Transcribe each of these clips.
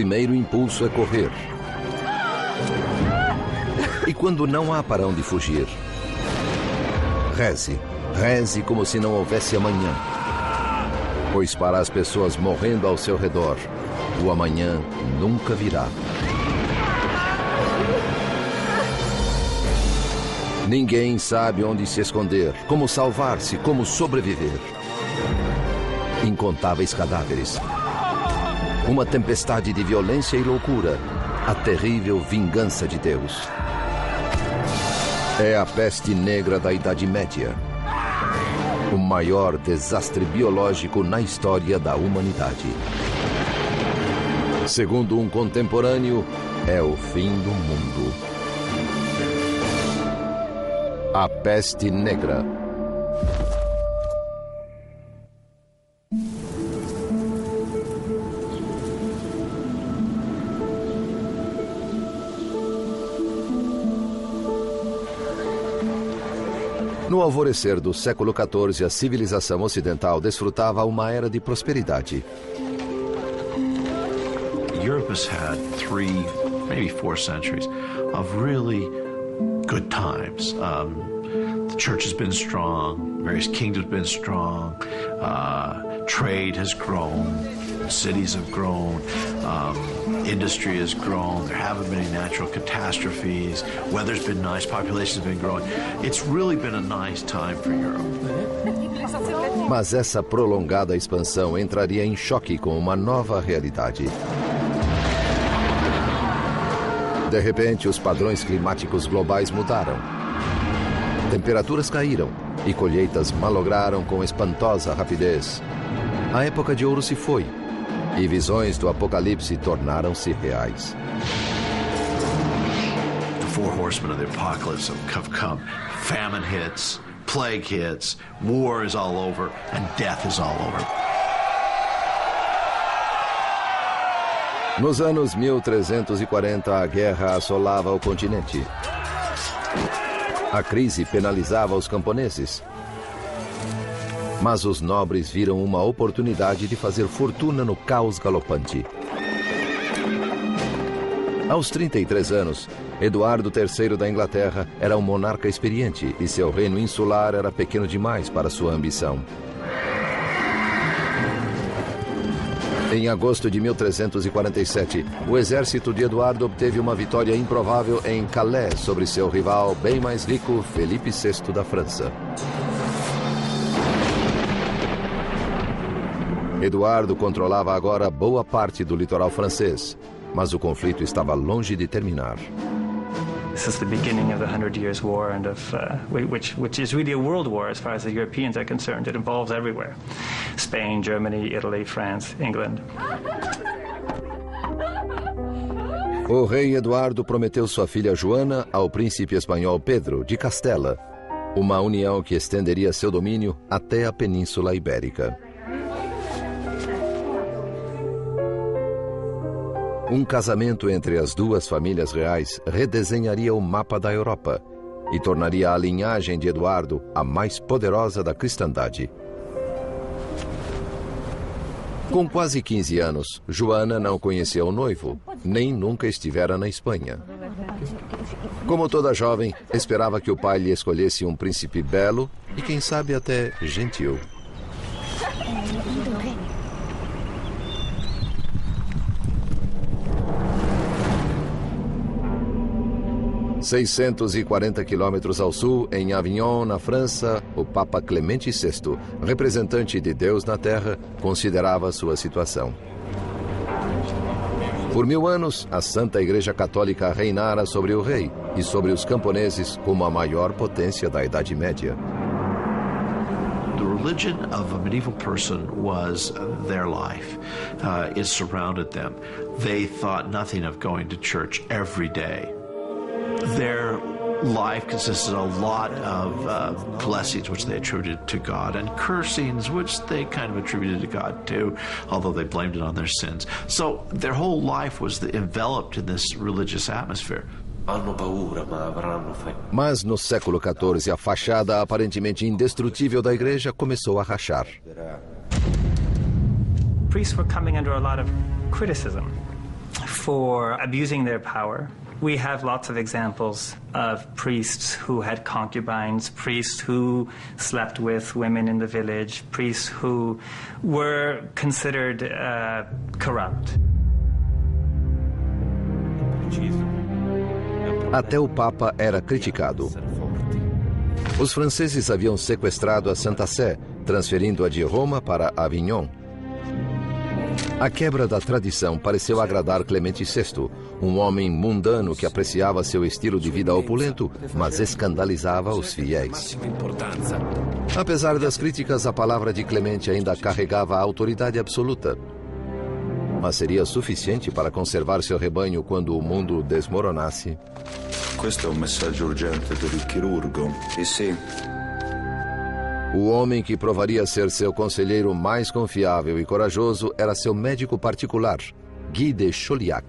primeiro impulso é correr. E quando não há para onde fugir, reze. Reze como se não houvesse amanhã. Pois para as pessoas morrendo ao seu redor, o amanhã nunca virá. Ninguém sabe onde se esconder, como salvar-se, como sobreviver. Incontáveis cadáveres. Uma tempestade de violência e loucura. A terrível vingança de Deus. É a peste negra da Idade Média. O maior desastre biológico na história da humanidade. Segundo um contemporâneo, é o fim do mundo. A peste negra. No alvorecer do século XIV, a civilização ocidental desfrutava uma era de prosperidade. Europe has had 3, maybe 4 centuries of really good times. The church has been strong, various kingdoms have been strong, trade has grown, cities have grown, industry has grown, there haven't been any natural catastrophes, weather's been nice, populations have been growing. It's really been a nice time for Europe. Mas essa prolongada expansão entraria em choque com uma nova realidade. De repente, os padrões climáticos globais mudaram. Temperaturas caíram e colheitas malograram com espantosa rapidez. A época de ouro se foi e visões do apocalipse tornaram-se reais. The 4 horsemen of the apocalypse have come. Famine hits, plague hits, war is all over, and death is all over. Nos anos 1340, a guerra assolava o continente. A crise penalizava os camponeses. Mas os nobres viram uma oportunidade de fazer fortuna no caos galopante. Aos 33 anos, Eduardo III da Inglaterra era um monarca experiente e seu reino insular era pequeno demais para sua ambição. Em agosto de 1347, o exército de Eduardo obteve uma vitória improvável em Calais sobre seu rival bem mais rico, Felipe VI da França. Eduardo controlava agora boa parte do litoral francês, mas o conflito estava longe de terminar. This is the beginning of the 100 Years' War, and which is really a world war as far as the Europeans are concerned. It involves everywhere: Spain, Germany, Italy, France, England. O rei Eduardo prometeu sua filha Joana ao príncipe espanhol Pedro de Castela, uma união que estenderia seu domínio até a Península Ibérica. Um casamento entre as duas famílias reais redesenharia o mapa da Europa e tornaria a linhagem de Eduardo a mais poderosa da cristandade. Com quase 15 anos, Joana não conhecia o noivo, nem nunca estivera na Espanha. Como toda jovem, esperava que o pai lhe escolhesse um príncipe belo e, quem sabe, até gentil. ...640 quilômetros ao sul, em Avignon, na França, o Papa Clemente VI, representante de Deus na Terra, considerava sua situação. Por 1000 anos, a Santa Igreja Católica reinara sobre o rei e sobre os camponeses como a maior potência da Idade Média. The religion of a medieval person was their life. It surrounded them. They thought nothing of going to church every day. Their life consisted a lot of blessings which they attributed to God and cursings which they kind of attributed to God too, although they blamed it on their sins. So their whole life was enveloped in this religious atmosphere. Mas no século XIV, a fachada aparentemente indestrutível da igreja começou a rachar. Priests were coming under a lot of criticism. for abusing their power. We have lots of examples of priests who had concubines, priests who slept with women in the village, priests who were considered corrupt. Até o Papa era criticado. Os franceses haviam sequestrado a Santa Sé, transferindo-a de Roma para Avignon. A quebra da tradição pareceu agradar Clemente VI, um homem mundano que apreciava seu estilo de vida opulento, mas escandalizava os fiéis. Apesar das críticas, a palavra de Clemente ainda carregava a autoridade absoluta. Mas seria suficiente para conservar seu rebanho quando o mundo desmoronasse? Questo è un messaggio urgente per il chirurgo. Sì. O homem que provaria ser seu conselheiro mais confiável e corajoso era seu médico particular, Guy de Chauliac.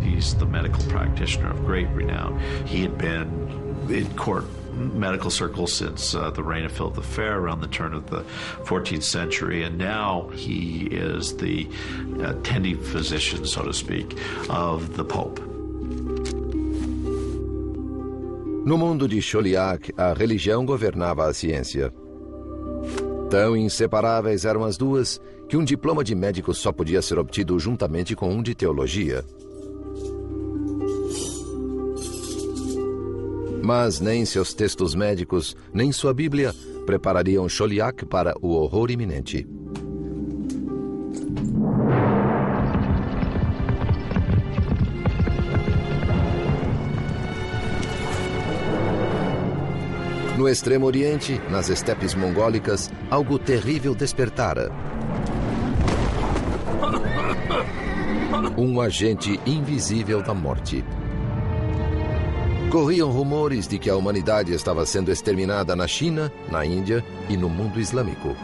He's the medical practitioner of great renown. He had been in court medical circles since the reign of Philip the Fair around the turn of the 14th century, and now he is the attending physician, so to speak, of the Pope. No mundo de Chauliac, a religião governava a ciência. Tão inseparáveis eram as duas que um diploma de médico só podia ser obtido juntamente com um de teologia. Mas nem seus textos médicos, nem sua Bíblia preparariam Chauliac para o horror iminente. No Extremo Oriente, nas estepes mongólicas, algo terrível despertara. Um agente invisível da morte. Corriam rumores de que a humanidade estava sendo exterminada na China, na Índia e no mundo islâmico.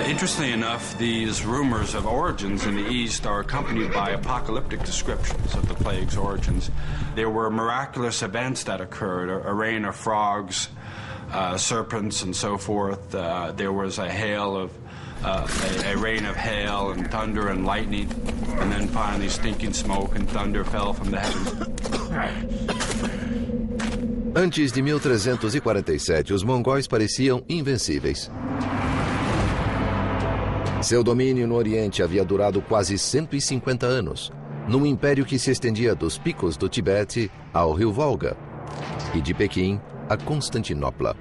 Interestingly enough, these rumors of origins in the East are accompanied by apocalyptic descriptions of the plague's origins. There were miraculous events that occurred, a rain of frogs, serpents, and so forth. There was a rain of hail and thunder and lightning, and then finally stinking smoke and thunder fell from the heavens. Antes de 1347, os mongóis pareciam invencíveis. Seu domínio no Oriente havia durado quase 150 anos, num império que se estendia dos picos do Tibete ao rio Volga e de Pequim a Constantinopla.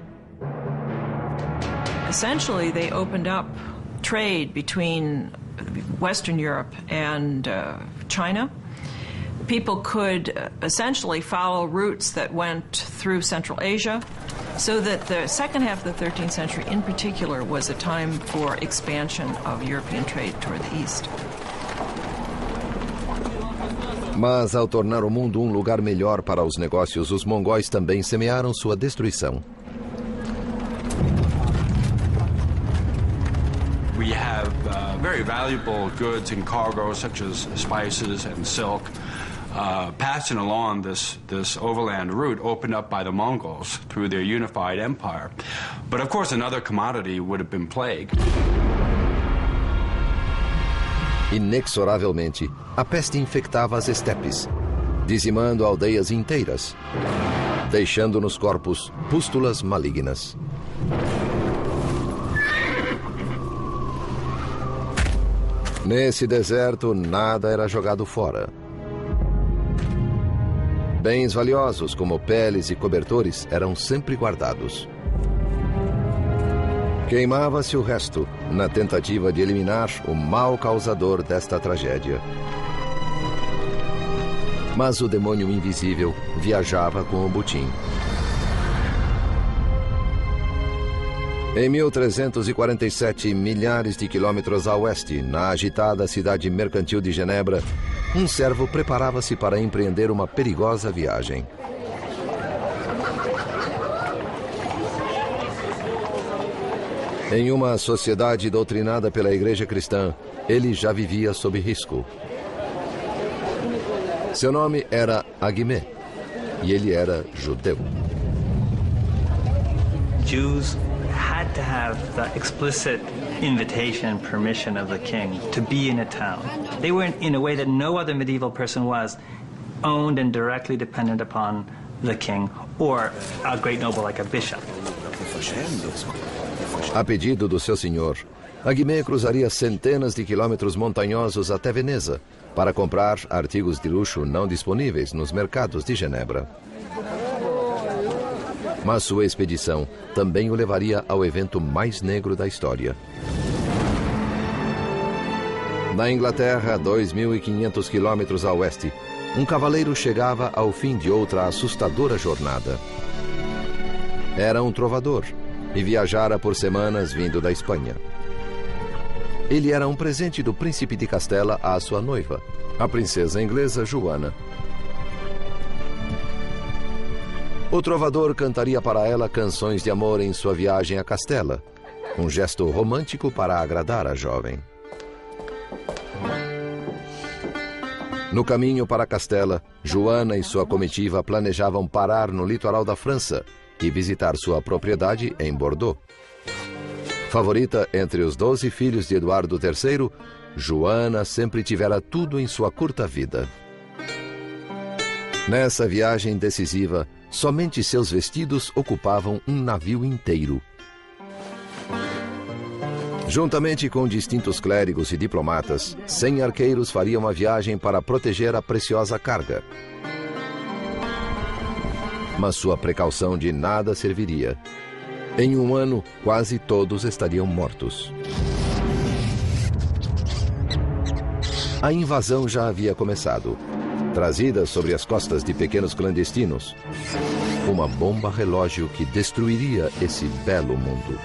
Essentially, they opened up trade between Western Europe and China. People could essentially follow routes that went through Central Asia, so that the second half of the 13th century in particular was a time for expansion of European trade toward the east. Mas ao tornar o mundo um lugar melhor para os negócios, os mongóis também semearam sua destruição. We have very valuable goods and cargo such as spices and silk. Passing along this overland route opened up by the Mongols through their unified empire. But of course another commodity would have been plague. Inexoravelmente, a peste infectava as estepes, dizimando aldeias inteiras, deixando nos corpos pústulas malignas. Nesse deserto, nada era jogado fora. Bens valiosos, como peles e cobertores, eram sempre guardados. Queimava-se o resto, na tentativa de eliminar o mal causador desta tragédia. Mas o demônio invisível viajava com o butim. Em 1347, milhares de quilômetros a oeste, na agitada cidade mercantil de Genebra, um servo preparava-se para empreender uma perigosa viagem. Em uma sociedade doutrinada pela Igreja Cristã, ele já vivia sob risco. Seu nome era Agimé, e ele era judeu. Jews had to have the explicit invitation and permission of the king to be in a town. They were, in a way that no other medieval person was, owned and directly dependent upon the king or a great noble like a bishop. A pedido do seu senhor, a Guimê cruzaria centenas de quilômetros montanhosos até Veneza para comprar artigos de luxo não disponíveis nos mercados de Genebra. Mas sua expedição também o levaria ao evento mais negro da história. Na Inglaterra, 2.500 quilômetros a oeste, um cavaleiro chegava ao fim de outra assustadora jornada. Era um trovador e viajara por semanas vindo da Espanha. Ele era um presente do príncipe de Castela à sua noiva, a princesa inglesa Joana. O trovador cantaria para ela canções de amor em sua viagem a Castela, um gesto romântico para agradar a jovem. No caminho para Castela, Joana e sua comitiva planejavam parar no litoral da França e visitar sua propriedade em Bordeaux. Favorita entre os 12 filhos de Eduardo III, Joana sempre tivera tudo em sua curta vida. Nessa viagem decisiva, somente seus vestidos ocupavam um navio inteiro. Juntamente com distintos clérigos e diplomatas, 100 arqueiros fariam a viagem para proteger a preciosa carga. Mas sua precaução de nada serviria. Em um ano, quase todos estariam mortos. A invasão já havia começado. Trazida sobre as costas de pequenos clandestinos, uma bomba relógio que destruiria esse belo mundo.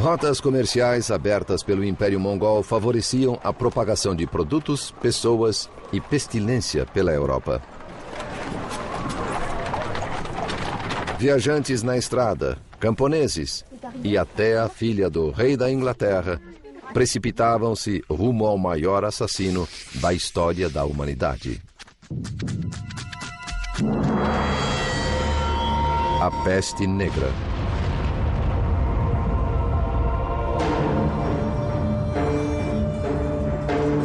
Rotas comerciais abertas pelo Império Mongol favoreciam a propagação de produtos, pessoas e pestilência pela Europa. Viajantes na estrada, camponeses e até a filha do rei da Inglaterra precipitavam-se rumo ao maior assassino da história da humanidade. A Peste Negra.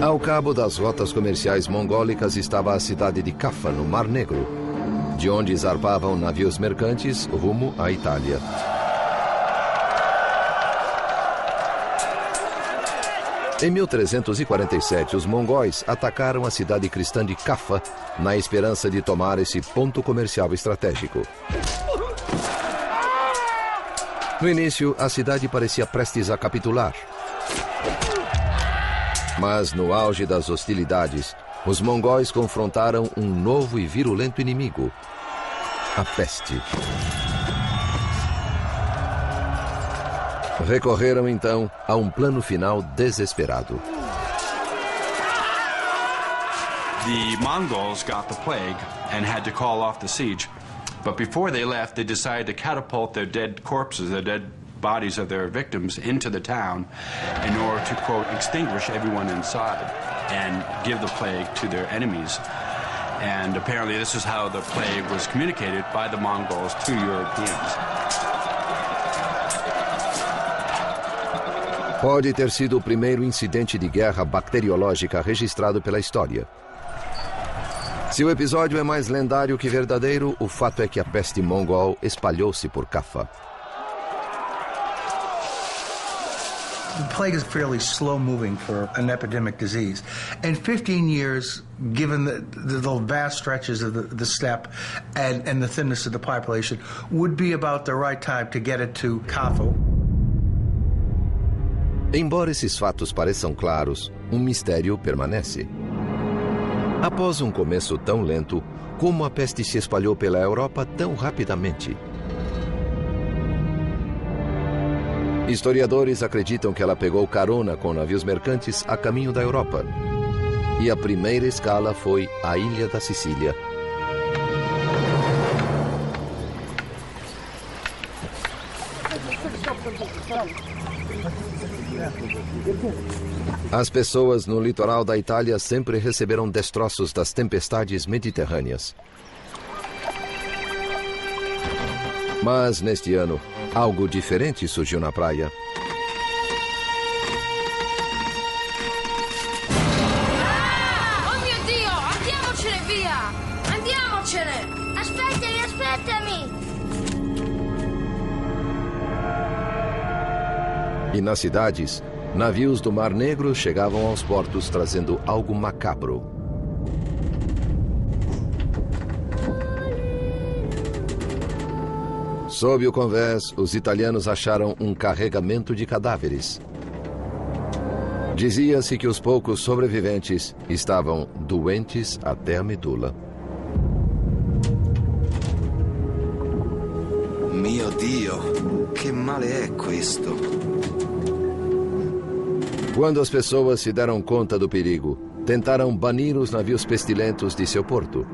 Ao cabo das rotas comerciais mongólicas estava a cidade de Caffa, no Mar Negro, de onde zarpavam navios mercantes rumo à Itália. Em 1347, os mongóis atacaram a cidade cristã de Caffa na esperança de tomar esse ponto comercial estratégico. No início, a cidade parecia prestes a capitular. Mas, no auge das hostilidades, os mongóis confrontaram um novo e virulento inimigo, a peste. Recorreram, então, a um plano final desesperado. The Mongols got the plague and had to call off the siege. But before they left, they decided to catapult their dead corpses, their dead bodies of their victims, into the town in order to, quote, extinguish everyone inside and give the plague to their enemies. And apparently this is how the plague was communicated by the Mongols to Europeans. Pode ter sido o primeiro incidente de guerra bacteriológica registrado pela história. Se o episódio é mais lendário que verdadeiro, o fato é que a peste mongol espalhou-se por Caffa. The plague is fairly slow-moving for an epidemic disease. And 15 years, given the vast stretches of the steppe and the thinness of the population, would be about the right time to get it to Caffa. Embora esses fatos pareçam claros, um mistério permanece. Após um começo tão lento, como a peste se espalhou pela Europa tão rapidamente? Historiadores acreditam que ela pegou carona com navios mercantes a caminho da Europa. E a primeira escala foi a ilha da Sicília. As pessoas no litoral da Itália sempre receberam destroços das tempestades mediterrâneas. Mas, neste ano, algo diferente surgiu na praia. Oh mio Dio! Andiamocene via! Andiamocene! Aspettami! E nas cidades, navios do Mar Negro chegavam aos portos trazendo algo macabro. Sob o convés, os italianos acharam um carregamento de cadáveres. Dizia-se que os poucos sobreviventes estavam doentes até a medula. Mio Dio, che male è questo? Quando as pessoas se deram conta do perigo, tentaram banir os navios pestilentos de seu porto.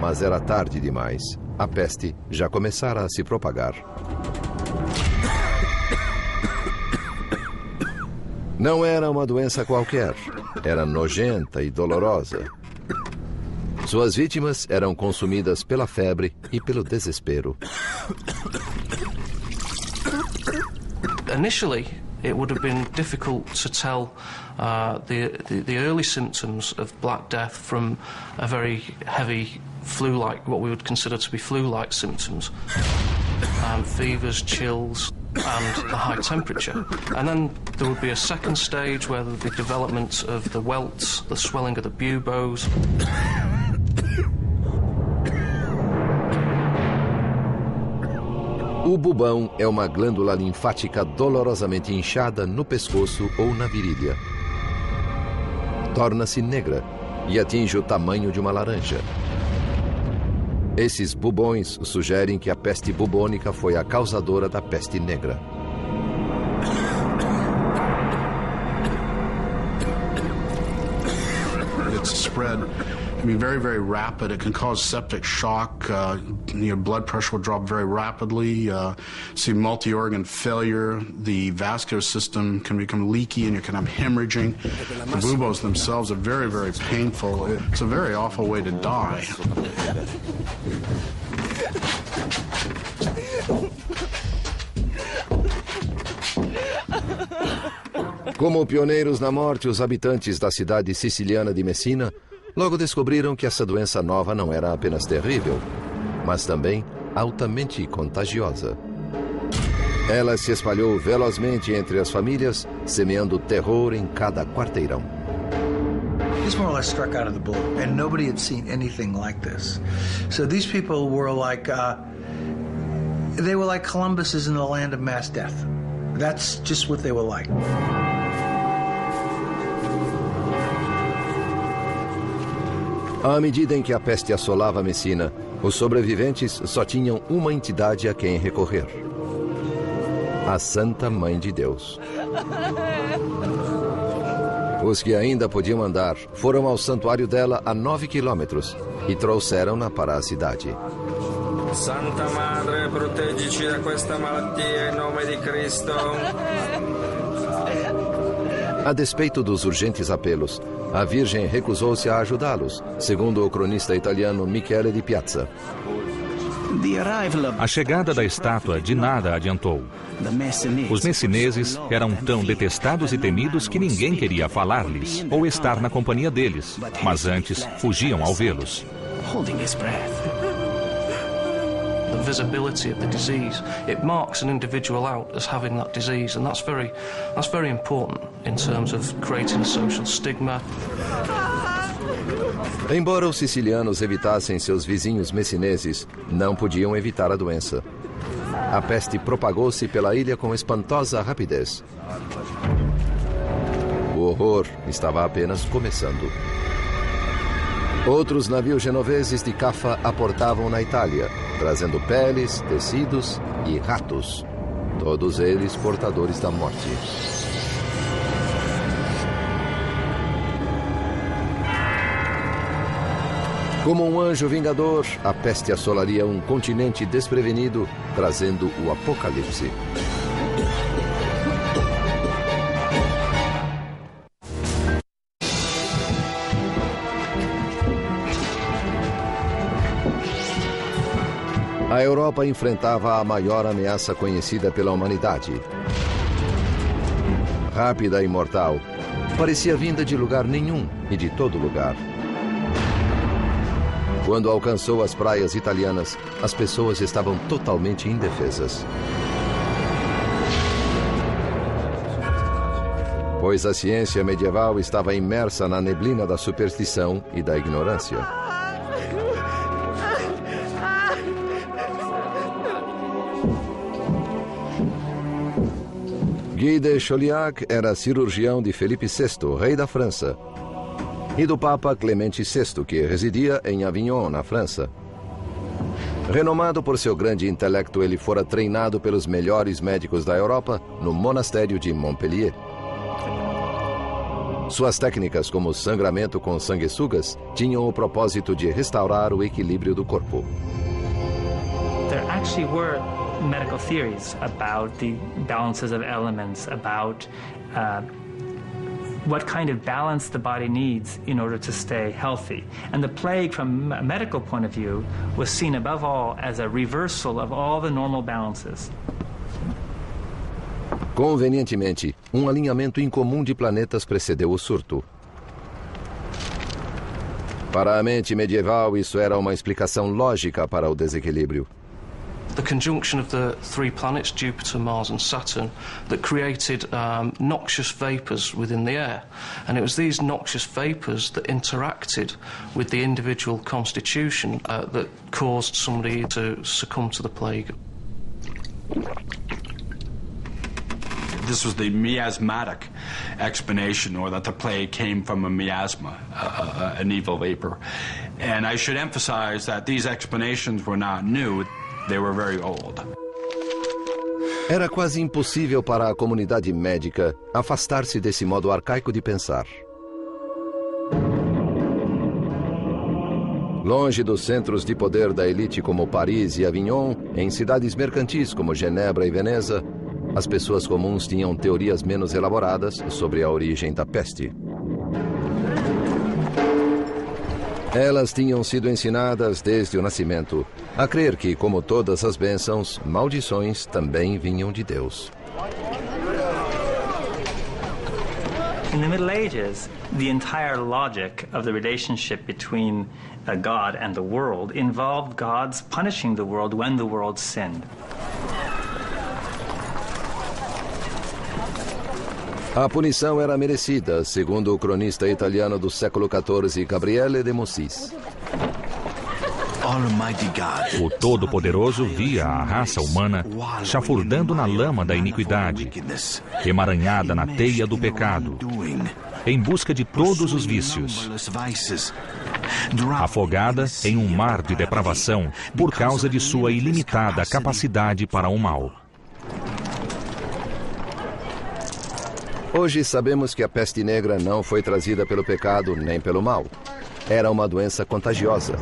Mas era tarde demais. A peste já começara a se propagar. Não era uma doença qualquer. Era nojenta e dolorosa. Suas vítimas eram consumidas pela febre e pelo desespero. Initially, it would have been difficult to tell the early symptoms of Black Death from a very heavy flu-like, what we would consider to be flu-like symptoms. Fevers, chills, and a high temperature. And then there would be a second stage where the development of the welts, the swelling of the buboes. O bubão é uma glândula linfática dolorosamente inchada no pescoço ou na virilha. Torna-se negra e atinge o tamanho de uma laranja. Esses bubões sugerem que a peste bubônica foi a causadora da peste negra. It's spread, very, very rapid. It can cause septic shock. Your blood pressure will drop very rapidly. See multi-organ failure. The vascular system can become leaky and you can have hemorrhaging. The buboes themselves are very, very painful. It's a very awful way to die. Como pioneiros na morte, os habitantes da cidade siciliana de Messina logo descobriram que essa doença nova não era apenas terrível, mas também altamente contagiosa. Ela se espalhou velozmente entre as famílias, semeando terror em cada quarteirão. This more or less struck out of the blue, and nobody had seen anything like this. So these people were like, they were like Columbus is in the land of mass death. That's just what they were like. À medida em que a peste assolava Messina, os sobreviventes só tinham uma entidade a quem recorrer: a Santa Mãe de Deus. Os que ainda podiam andar foram ao santuário dela a 9 quilômetros e trouxeram-na para a cidade. Santa Madre, proteggici da questa malattia em nome di Cristo. A despeito dos urgentes apelos, a Virgem recusou-se a ajudá-los, segundo o cronista italiano Michele di Piazza. A chegada da estátua de nada adiantou. Os messineses eram tão detestados e temidos que ninguém queria falar-lhes ou estar na companhia deles, mas antes fugiam ao vê-los. The visibility of the disease, it marks an individual out as having that disease, and that's very important in terms of creating a social stigma. Embora os sicilianos evitassem seus vizinhos messineses, não podiam evitar a doença. A peste propagou-se pela ilha com espantosa rapidez. O horror estava apenas começando. Outros navios genoveses de Caffa aportavam na Itália, trazendo peles, tecidos e ratos, todos eles portadores da morte. Como um anjo vingador, a peste assolaria um continente desprevenido, trazendo o apocalipse. A Europa enfrentava a maior ameaça conhecida pela humanidade. Rápida e mortal, parecia vinda de lugar nenhum e de todo lugar. Quando alcançou as praias italianas, as pessoas estavam totalmente indefesas. Pois a ciência medieval estava imersa na neblina da superstição e da ignorância. Guy de Chauliac era cirurgião de Felipe VI, rei da França, e do Papa Clemente VI, que residia em Avignon, na França. Renomado por seu grande intelecto, ele fora treinado pelos melhores médicos da Europa no monastério de Montpellier. Suas técnicas, como sangramento com sanguessugas, tinham o propósito de restaurar o equilíbrio do corpo. There actually were medical theories about the balances of elements, about what kind of balance the body needs in order to stay healthy. And the plague, from a medical point of view, was seen above all as a reversal of all the normal balances. Convenientemente, um alinhamento incomum de planetas precedeu o surto. Para a mente medieval, isso era uma explicação lógica para o desequilíbrio. The conjunction of the three planets, Jupiter, Mars and Saturn, that created noxious vapours within the air. And it was these noxious vapours that interacted with the individual constitution that caused somebody to succumb to the plague. This was the miasmatic explanation, or that the plague came from a miasma, an evil vapor. And I should emphasize that these explanations were not new. They were very old. Era quase impossível para a comunidade médica afastar-se desse modo arcaico de pensar. Longe dos centros de poder da elite como Paris e Avignon, em cidades mercantis como Genebra e Veneza, as pessoas comuns tinham teorias menos elaboradas sobre a origem da peste. Elas tinham sido ensinadas desde o nascimento a crer que, como todas as bênçãos, maldições também vinham de Deus. In the Middle Ages, the entire logic of the relationship between God and the world involved God's punishing the world when the world sinned. A punição era merecida, segundo o cronista italiano do século XIV, Gabriele de Mussis. O Todo-Poderoso via a raça humana chafurdando na lama da iniquidade, emaranhada na teia do pecado, em busca de todos os vícios, afogada em um mar de depravação por causa de sua ilimitada capacidade para o mal. Hoje sabemos que a peste negra não foi trazida pelo pecado nem pelo mal. Era uma doença contagiosa.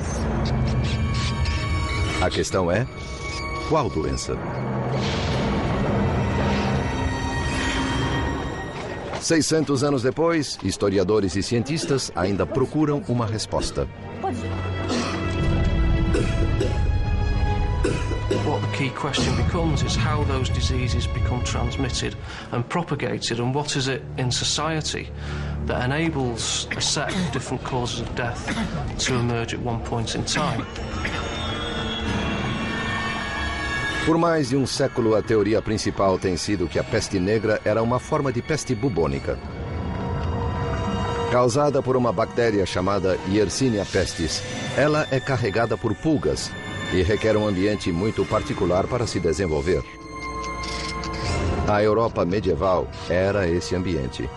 A questão é, qual doença? 600 anos depois, historiadores e cientistas ainda procuram uma resposta. What the key question becomes is how those diseases become transmitted and propagated, and what is it in society that enables a set of different causes of death to emerge at one point in time. Por mais de um século, a teoria principal tem sido que a peste negra era uma forma de peste bubônica, causada por uma bactéria chamada Yersinia pestis. Ela é carregada por pulgas e requer um ambiente muito particular para se desenvolver. A Europa medieval era esse ambiente.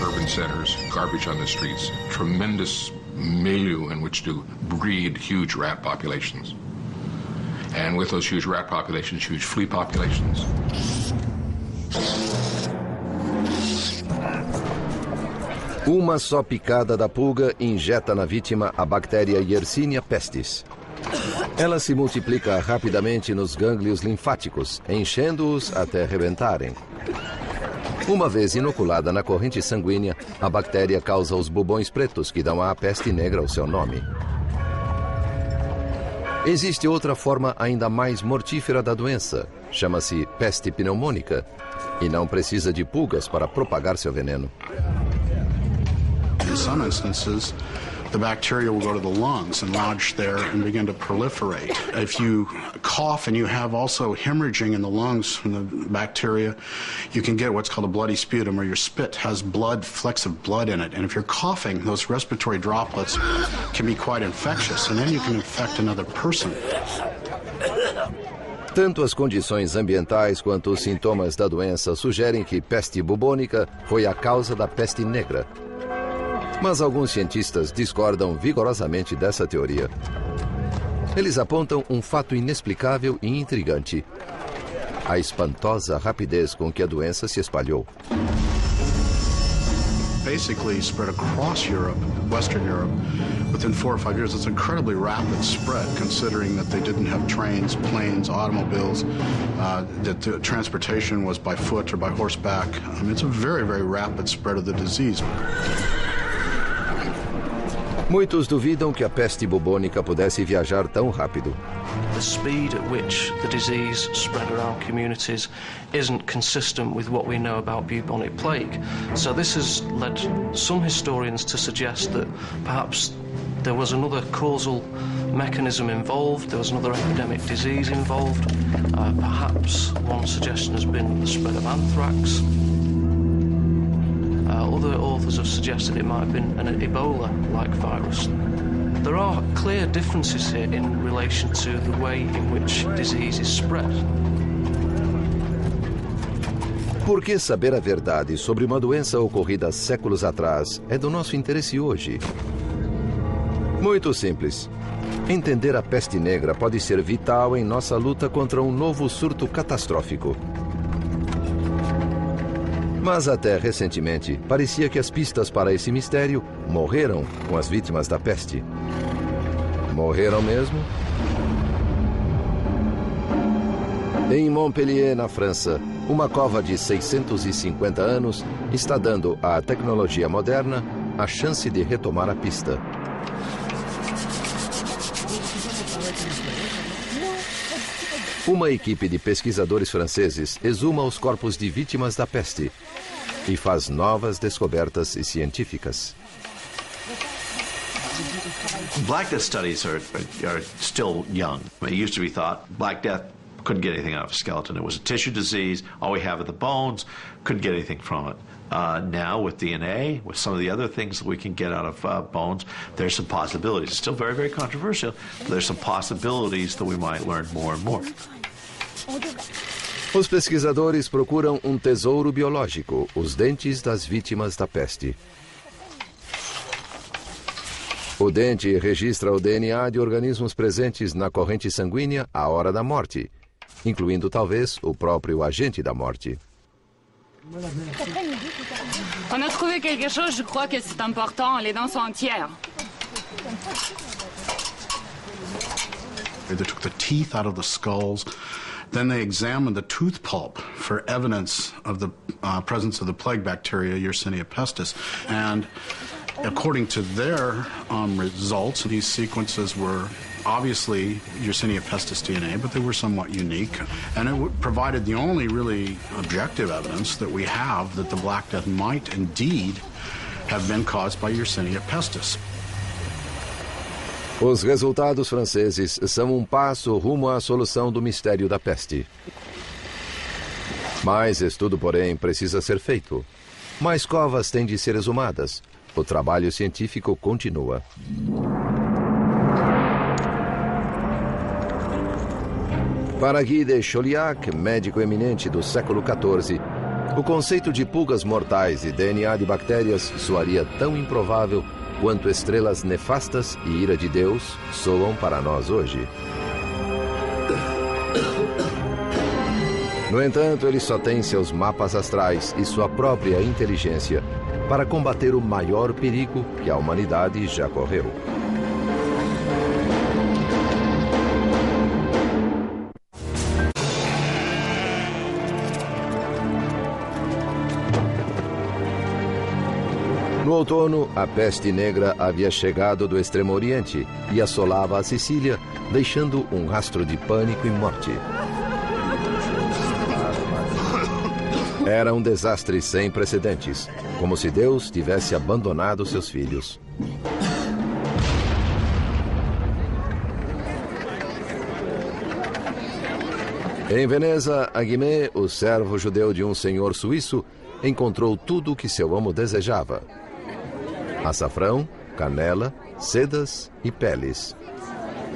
Urban centers, garbage on the streets, tremendous milieu in which to breed huge rat populations. And with those huge rat populations, huge flea populations. Uma só picada da pulga injeta na vítima a bactéria Yersinia pestis. Ela se multiplica rapidamente nos gânglios linfáticos, enchendo-os até rebentarem. Uma vez inoculada na corrente sanguínea, a bactéria causa os bubões pretos que dão à peste negra o seu nome. Existe outra forma ainda mais mortífera da doença. Chama-se peste pneumônica e não precisa de pulgas para propagar seu veneno. In some instances, the bacteria will go to the lungs and lodge there and begin to proliferate. If you cough and you have also hemorrhaging in the lungs from the bacteria, you can get what's called a bloody sputum, or your spit has blood, flecks of blood in it. And if you're coughing, those respiratory droplets can be quite infectious, and then you can infect another person. Tanto as condições ambientais quanto os sintomas da doença sugerem que peste bubônica foi a causa da peste negra. Mas alguns cientistas discordam vigorosamente dessa teoria. Eles apontam um fato inexplicável e intrigante: a espantosa rapidez com que a doença se espalhou. Basically spread across Europe, Western Europe, within 4 or 5 years. It's incredibly rapid spread, considering that they didn't have trains, planes, automobiles, that the transportation was by foot or by horseback. I mean, it's a very, very rapid spread of the disease. Muitos duvidam que a peste bubônica pudesse viajar tão rápido. The speed at which the disease spread around communities isn't consistent with what we know about bubonic plague. So this has led some historians to suggest that perhaps there was another causal mechanism involved, there was another epidemic disease involved. Perhaps one suggestion has been the spread of anthrax. Other authors have suggested it might have been an Ebola-like virus. There are clear differences here in relation to the way in which disease is spread. Por que saber a verdade sobre uma doença ocorrida séculos atrás é do nosso interesse hoje? Muito simples. Entender a peste negra pode ser vital em nossa luta contra um novo surto catastrófico. Mas até recentemente, parecia que as pistas para esse mistério morreram com as vítimas da peste. Morreram mesmo? Em Montpellier, na França, uma cova de 650 anos está dando à tecnologia moderna a chance de retomar a pista. Uma equipe de pesquisadores franceses exuma os corpos de vítimas da peste e faz novas descobertas científicas. Black Death studies are still young. It used to be thought Black Death couldn't get anything out of a skeleton. It was a tissue disease. All we have are the bones. Couldn't get anything from it. Now with DNA, with some of the other things that we can get out of bones, there's some possibilities. It's still very, very controversial, but there's some possibilities that we might learn more and more. Os pesquisadores procuram um tesouro biológico, os dentes das vítimas da peste. O dente registra o DNA de organismos presentes na corrente sanguínea à hora da morte, incluindo talvez o próprio agente da morte. On a trouvé quelque chose, je crois que c'est important, les dents sont entières. They took the teeth out of the skulls. Then they examined the tooth pulp for evidence of the presence of the plague bacteria, Yersinia pestis. And according to their results, these sequences were obviously Yersinia pestis DNA, but they were somewhat unique. And it provided the only really objective evidence that we have that the Black Death might indeed have been caused by Yersinia pestis. Os resultados franceses são um passo rumo à solução do mistério da peste. Mais estudo, porém, precisa ser feito. Mais covas têm de ser exumadas. O trabalho científico continua. Para Guy de Chauliac, médico eminente do século XIV, o conceito de pulgas mortais e DNA de bactérias soaria tão improvável quanto estrelas nefastas e ira de Deus soam para nós hoje. No entanto, ele só tem seus mapas astrais e sua própria inteligência para combater o maior perigo que a humanidade já correu. No outono, a peste negra havia chegado do Extremo Oriente e assolava a Sicília, deixando um rastro de pânico e morte. Era um desastre sem precedentes, como se Deus tivesse abandonado seus filhos. Em Veneza, Aguimé, o servo judeu de um senhor suíço, encontrou tudo o que seu amo desejava: açafrão, canela, sedas e peles.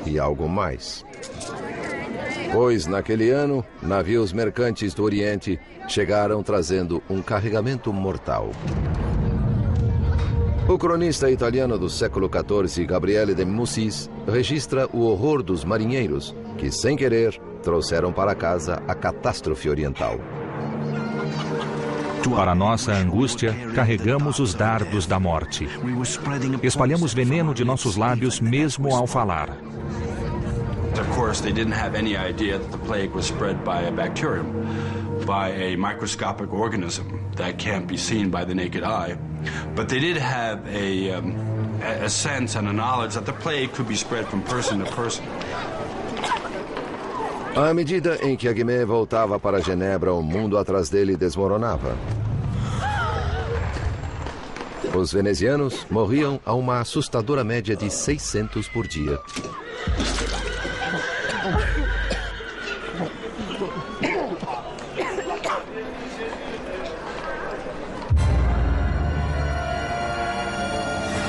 E algo mais. Pois, naquele ano, navios mercantes do Oriente chegaram trazendo um carregamento mortal. O cronista italiano do século XIV, Gabriele de Mussis, registra o horror dos marinheiros que, sem querer, trouxeram para casa a catástrofe oriental. Para nossa angústia, carregamos os dardos da morte. Espalhamos veneno de nossos lábios mesmo ao falar. Of course, they didn't have any idea that the plague was spread by a bacterium, by a microscopic organism that can't be seen by the naked eye. But they did have a sense and a knowledge that the plague could be spread from person to person. À medida em que Aguimé voltava para Genebra, o mundo atrás dele desmoronava. Os venezianos morriam a uma assustadora média de 600 por dia.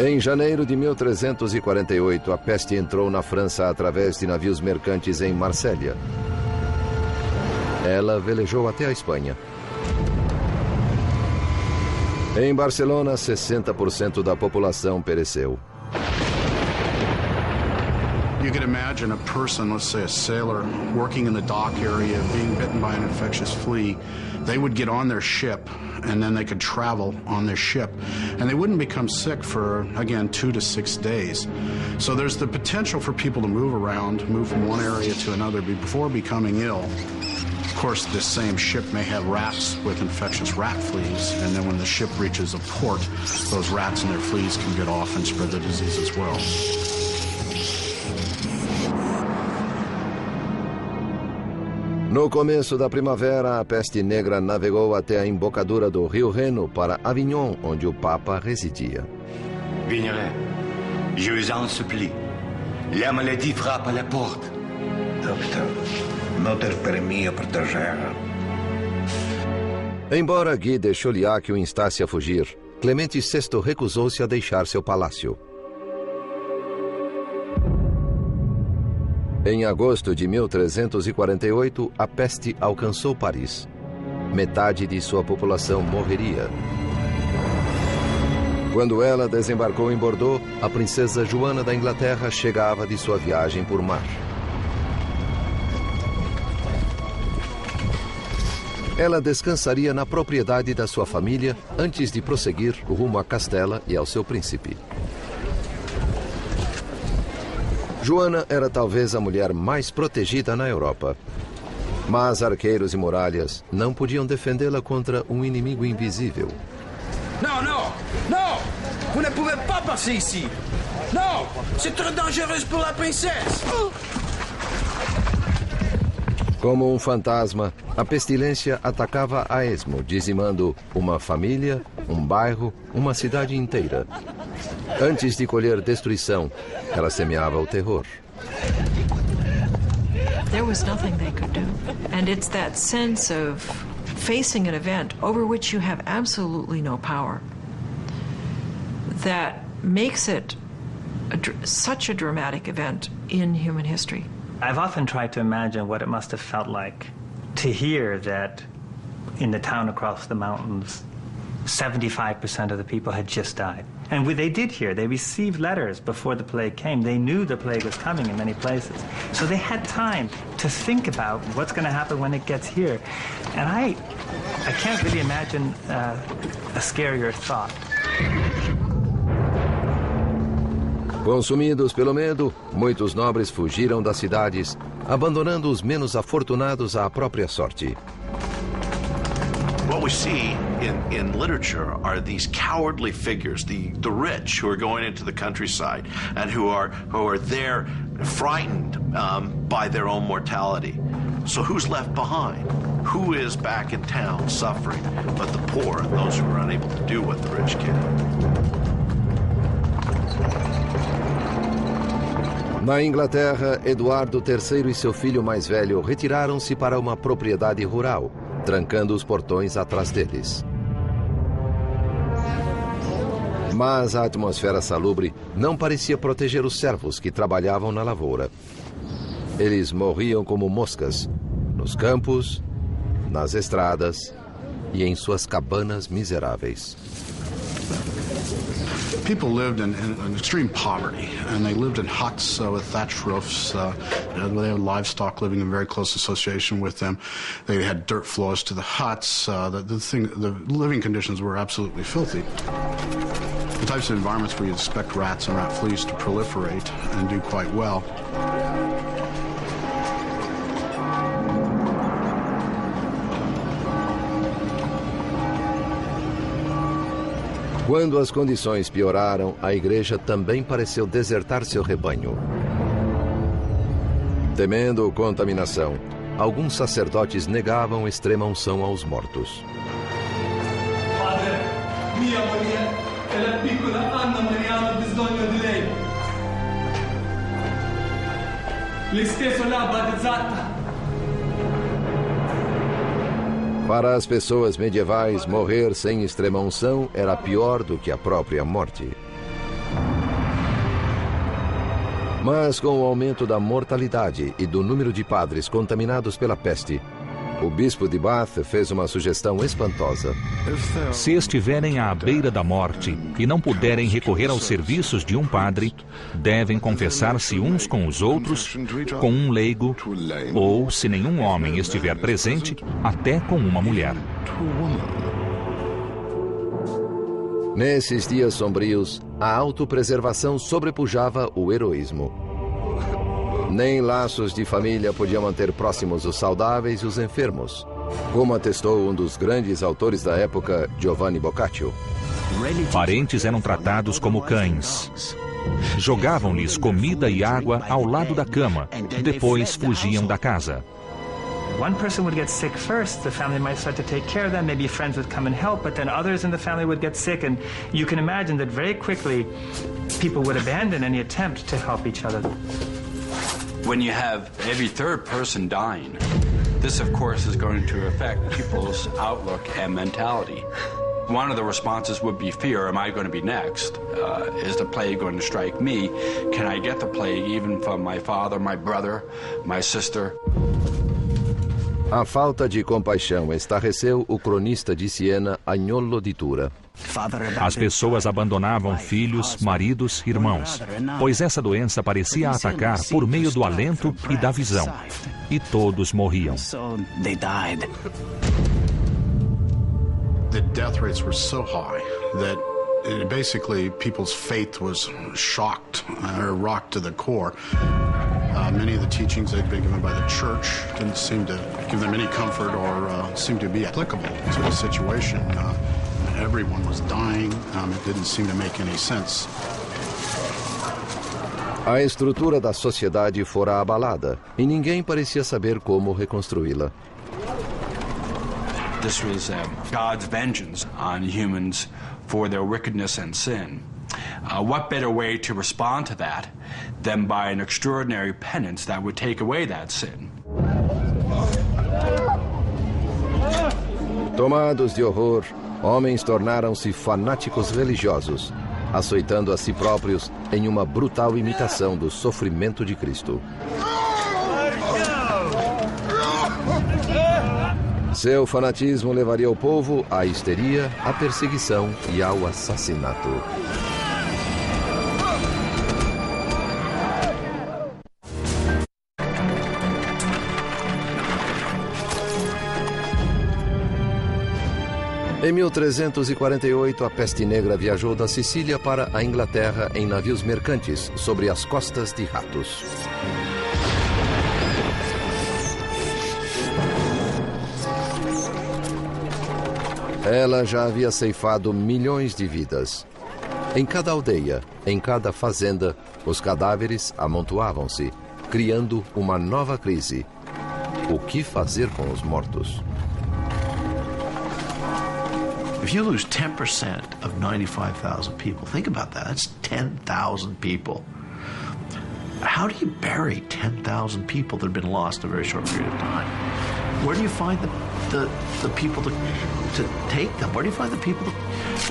Em janeiro de 1348, a peste entrou na França através de navios mercantes em Marsella. Ela velejou até a Espanha. Em Barcelona, 60% da população pereceu. You could imagine a person, let's say a sailor, working in the dock area, being bitten by an infectious flea. They would get on their ship, and then they could travel on their ship. And they wouldn't become sick for, again, 2 to 6 days. So there's the potential for people to move around, move from one area to another before becoming ill. Of course, this same ship may have rats with infectious rat fleas, and then when the ship reaches a port, those rats and their fleas can get off and spread the disease as well. No começo da primavera, a peste negra navegou até a embocadura do rio Reno para Avignon, onde o Papa residia. Vignerin, je vous en supplie. La maladie frappe à la porte. Doctor, não ter para mim a proteger. Embora Guy de Chauliac o instasse a fugir, Clemente VI recusou-se a deixar seu palácio. Em agosto de 1348, a peste alcançou Paris. Metade de sua população morreria. Quando ela desembarcou em Bordeaux, a princesa Joana da Inglaterra chegava de sua viagem por mar. Ela descansaria na propriedade da sua família antes de prosseguir rumo a Castela e ao seu príncipe. Joana era talvez a mulher mais protegida na Europa. Mas arqueiros e muralhas não podiam defendê-la contra um inimigo invisível. Non, non, non! Vous ne pouvez pas passer ici! Non! C'est trop dangereux pour la princesse! Como um fantasma, a pestilência atacava a esmo, dizimando uma família, um bairro, uma cidade inteira. Antes de colher destruição, ela semeava o terror. There was nothing they could do. And it's that sense of facing an event over which you have absolutely no power that makes it such a dramatic event in human history. I've often tried to imagine what it must have felt like to hear that in the town across the mountains, 75% of the people had just died. And they did hear, they received letters before the plague came. They knew the plague was coming in many places. So they had time to think about what's going to happen when it gets here. And I can't really imagine a scarier thought. Consumidos pelo medo, muitos nobres fugiram das cidades, abandonando os menos afortunados à própria sorte. What was see in literature are these cowardly figures, the rich who are going into the countryside and who are there frightened by their own mortality. So who's left behind? Who is back in town suffering but the poor and those who are unable to do what the rich can? Na Inglaterra, Eduardo III e seu filho mais velho retiraram-se para uma propriedade rural, trancando os portões atrás deles. Mas a atmosfera salubre não parecia proteger os servos que trabalhavam na lavoura. Eles morriam como moscas, nos campos, nas estradas e em suas cabanas miseráveis. People lived in extreme poverty, and they lived in huts with thatched roofs. They had livestock living in very close association with them. They had dirt floors to the huts. The living conditions were absolutely filthy. The types of environments where you expect rats and rat fleas to proliferate and do quite well. Quando as condições pioraram, a igreja também pareceu desertar seu rebanho. Temendo contaminação, alguns sacerdotes negavam extrema unção aos mortos. Padre, mia moglie e la piccola Anna Maria hanno bisogno di lei. Lei stesso l'ha battezzata. Para as pessoas medievais, morrer sem extrema-unção era pior do que a própria morte. Mas com o aumento da mortalidade e do número de padres contaminados pela peste, o bispo de Bath fez uma sugestão espantosa. Se estiverem à beira da morte e não puderem recorrer aos serviços de um padre, devem confessar-se uns com os outros, com um leigo, ou, se nenhum homem estiver presente, até com uma mulher. Nesses dias sombrios, a autopreservação sobrepujava o heroísmo. Nem laços de família podiam manter próximos os saudáveis e os enfermos, como atestou um dos grandes autores da época, Giovanni Boccaccio. Parentes eram tratados como cães. Jogavam-lhes comida e água ao lado da cama, depois fugiam da casa. One person would get sick first, the family might start to take care of them, maybe friends would come and help, but then others in the family would get sick, and you can imagine that very quickly people would abandon any attempt to help each other. When you have every third person dying, this of course is going to affect people's outlook and mentality. One of the responses would be fear. Am I going to be next? Is the plague going to strike me? Can I get the plague even from my father, my brother, my sister? A falta de compaixão estarreceu o cronista de Siena, Agnolo di Tura. As pessoas abandonavam filhos, maridos, irmãos, pois essa doença parecia atacar por meio do alento e da visão. E todos morriam. The death rates were so high that basically people's faith was shocked or rocked to the core. Many of the teachings they'd been given by the church didn't seem to give them any comfort or seem to be applicable to the situation. Everyone was dying. It didn't seem to make any sense. A estrutura da sociedade fora abalada e ninguém parecia saber como reconstruí-la. This was God's vengeance on humans for their wickedness and sin. What better way to respond to that than by an extraordinary penance that would take away that sin? Tomados de horror, homens tornaram-se fanáticos religiosos, açoitando a si próprios em uma brutal imitação do sofrimento de Cristo. Seu fanatismo levaria o povo à histeria, à perseguição e ao assassinato. Em 1348, a peste negra viajou da Sicília para a Inglaterra em navios mercantes sobre as costas de ratos. Ela já havia ceifado milhões de vidas. Em cada aldeia, em cada fazenda, os cadáveres amontoavam-se, criando uma nova crise. O que fazer com os mortos? If you lose 10% of 95,000 people, think about that. That's 10,000 people. How do you bury 10,000 people that have been lost in a very short period of time? Where do you find the people to take them? Where do you find the people?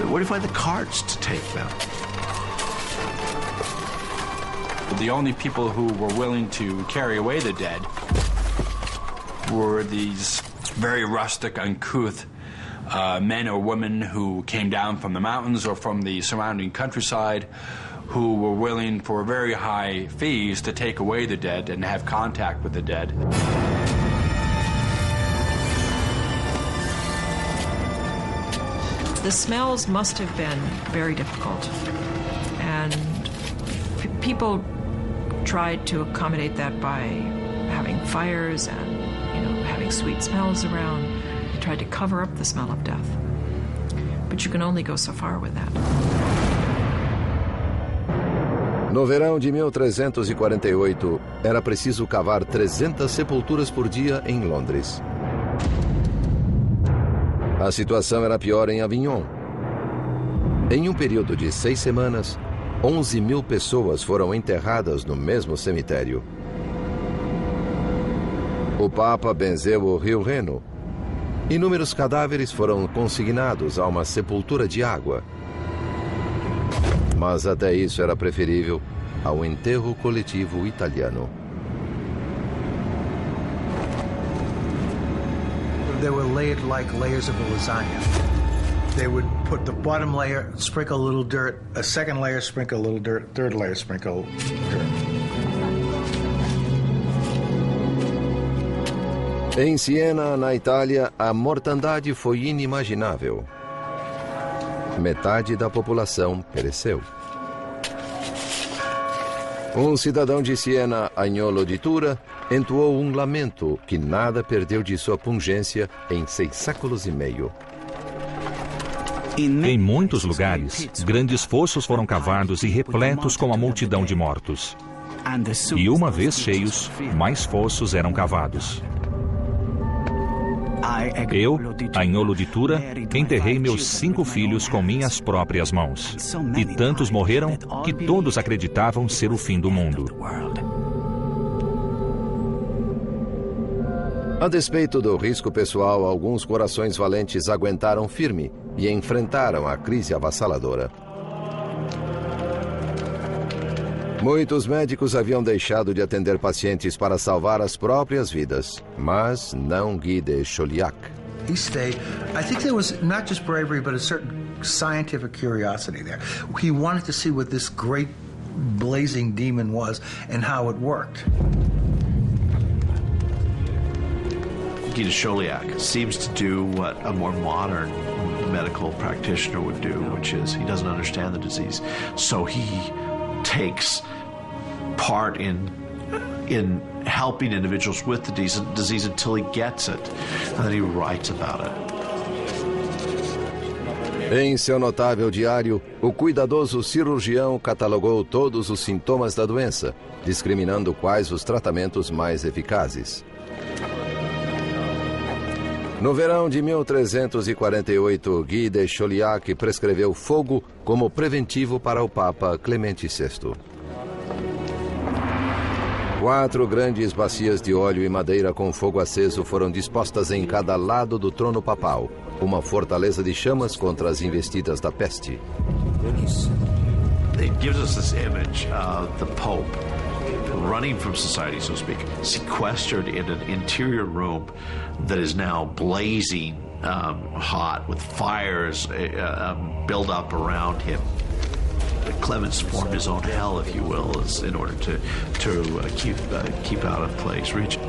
Where do you find the carts to take them? The only people who were willing to carry away the dead were these very rustic, uncouth men or women who came down from the mountains or from the surrounding countryside, who were willing for very high fees to take away the dead and have contact with the dead. The smells must have been very difficult, and people tried to accommodate that by having fires and, having sweet smells around. They tried to cover up the smell of death. But you can only go so far with that. No verão de 1348, era preciso cavar 300 sepulturas por dia em Londres. A situação era pior em Avignon. Em um período de 6 semanas, 11.000 pessoas foram enterradas no mesmo cemitério. O Papa benzeu o rio Reno. Inúmeros cadáveres foram consignados a uma sepultura de água. Mas até isso era preferível ao enterro coletivo italiano. They were layered like layers of a lasagna. They would put the bottom layer, sprinkle a little dirt, a second layer, sprinkle a little dirt, third layer, sprinkle dirt. Em Siena, na Itália, a mortandade foi inimaginável. Metade da população pereceu. Um cidadão de Siena, Agnolo di Tura, entoou um lamento que nada perdeu de sua pungência em 6 séculos e meio. Em muitos lugares, grandes fossos foram cavados e repletos com a multidão de mortos. E uma vez cheios, mais fossos eram cavados. Eu, Agnolo di Tura, enterrei meus 5 filhos com minhas próprias mãos. E tantos morreram que todos acreditavam ser o fim do mundo. A despeito do risco pessoal, alguns corações valentes aguentaram firme e enfrentaram a crise avassaladora. Muitos médicos haviam deixado de atender pacientes para salvar as próprias vidas, mas não Guy de Chauliac. He stayed. I think there was not just bravery, but a certain scientific curiosity there. He wanted to see what this great blazing demon was and how it worked. Guy de Chauliac seems to do what a more modern medical practitioner would do, which is he doesn't understand the disease, so he takes part in helping individuals with the disease until he gets it, and then he writes about it. Em seu notável diário, o cuidadoso cirurgião catalogou todos os sintomas da doença, discriminando quais os tratamentos mais eficazes. No verão de 1348, Guy de Chauliac prescreveu fogo como preventivo para o Papa Clemente VI. 4 grandes bacias de óleo e madeira com fogo aceso foram dispostas em cada lado do trono papal, uma fortaleza de chamas contra as investidas da peste. It gives us this image of the Pope running from society, so to speak, sequestered in an interior room that is now blazing hot with fires built up around him. Clemens formed his own hell, if you will, in order to keep out of plague's region.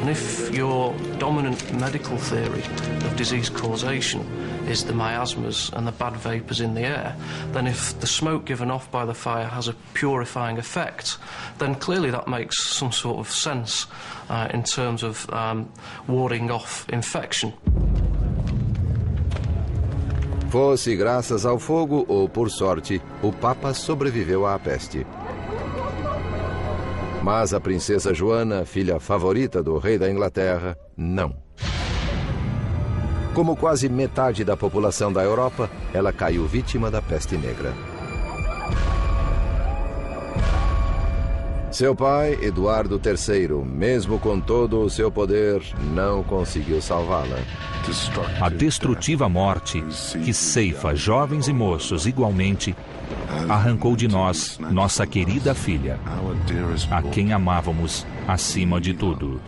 And if your dominant medical theory of disease causation is the miasmas and the bad vapours in the air, then if the smoke given off by the fire has a purifying effect, then clearly that makes some sort of sense in terms of warding off infection. Fosse graças ao fogo ou por sorte, o Papa sobreviveu à peste. Mas a princesa Joana, filha favorita do rei da Inglaterra, não. Como quase metade da população da Europa, ela caiu vítima da peste negra. Seu pai, Eduardo III, mesmo com todo o seu poder, não conseguiu salvá-la. A destrutiva morte, que ceifa jovens e moços igualmente, arrancou de nós nossa querida filha, a quem amávamos acima de tudo.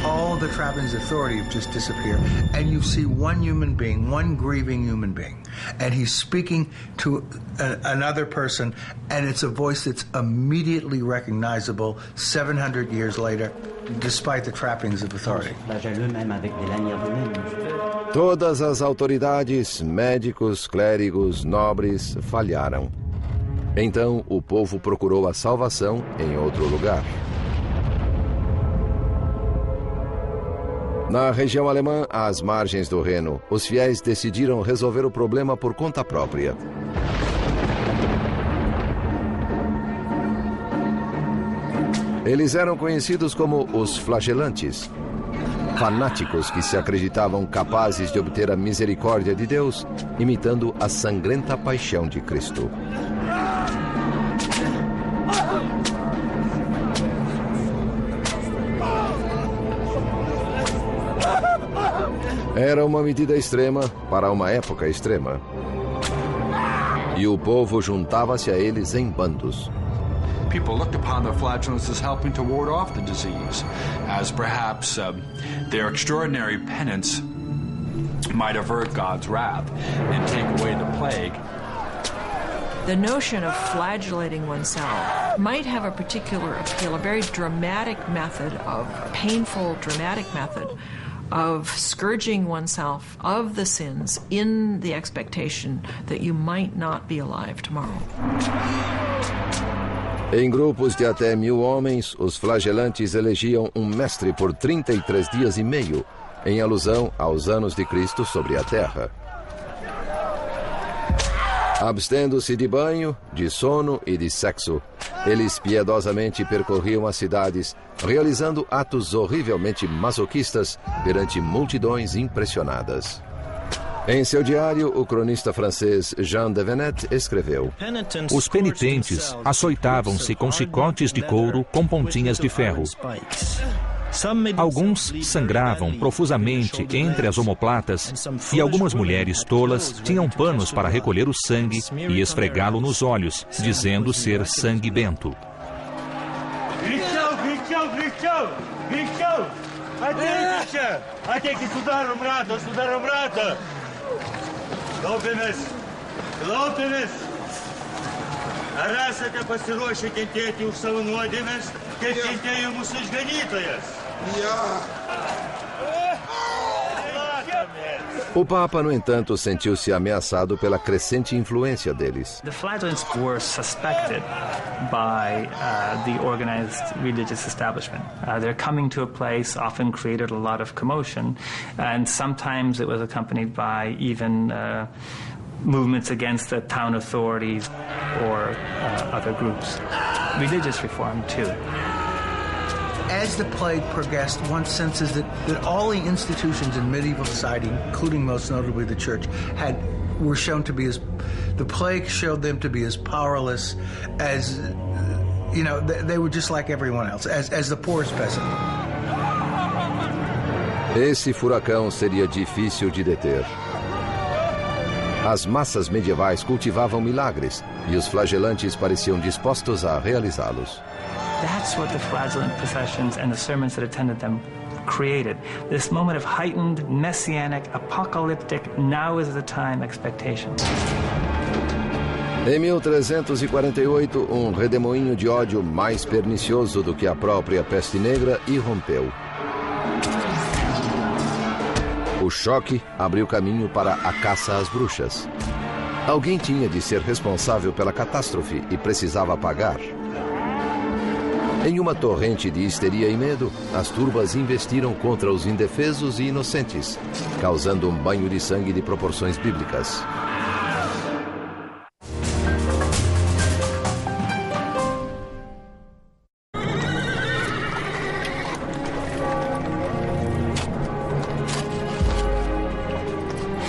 All the trappings of authority have just disappeared, and you see one human being, one grieving human being, and he's speaking to another person, and it's a voice that's immediately recognizable 700 years later, despite the trappings of authority. Todas as autoridades, médicos, clérigos, nobres, falharam. Então o povo procurou a salvação em outro lugar. Na região alemã, às margens do Reno, os fiéis decidiram resolver o problema por conta própria. Eles eram conhecidos como os flagelantes, fanáticos que se acreditavam capazes de obter a misericórdia de Deus, imitando a sangrenta paixão de Cristo. Era uma medida extrema para uma época extrema. E o povo juntava-se a eles em bandos. People looked upon the flagellants as helping to ward off the disease, as perhaps their extraordinary penance might avert God's wrath and take away the plague. The notion of flagellating oneself might have a particular appeal, a very dramatic method of painful, dramatic method of scourging oneself of the sins in the expectation that you might not be alive tomorrow. Em grupos de até 1000 homens, os flagelantes elegiam um mestre por 33 dias e meio, em alusão aos anos de Cristo sobre a terra. Abstendo-se de banho, de sono e de sexo, eles piedosamente percorriam as cidades, realizando atos horrivelmente masoquistas perante multidões impressionadas. Em seu diário, o cronista francês Jean de Venette escreveu: Os penitentes açoitavam-se com chicotes de couro com pontinhas de ferro. Alguns sangravam profusamente entre as omoplatas e algumas mulheres tolas tinham panos para recolher o sangue e esfregá-lo nos olhos, dizendo ser sangue bento. O Papa, no entanto, sentiu-se ameaçado pela crescente influência deles. The flagellants were suspected by the organized religious establishment. Their coming to a place often created a lot of commotion, and sometimes it was accompanied by even movements against the town authorities or other groups. Religious reform, too. As the plague progressed, one senses that all the institutions in medieval society, including most notably the church, were shown to be the plague showed them to be as powerless as, they were just like everyone else, as the poorest peasant. Esse furacão seria difícil de deter. As massas medievais cultivavam milagres e os flagelantes pareciam dispostos a realizá-los. That's what the flagellant processions and the sermons that attended them created. This moment of heightened, messianic, apocalyptic, now is the time expectation. Em 1348, um redemoinho de ódio mais pernicioso do que a própria peste negra irrompeu. O choque abriu caminho para a caça às bruxas. Alguém tinha de ser responsável pela catástrofe e precisava pagar. Em uma torrente de histeria e medo, as turbas investiram contra os indefesos e inocentes, causando um banho de sangue de proporções bíblicas.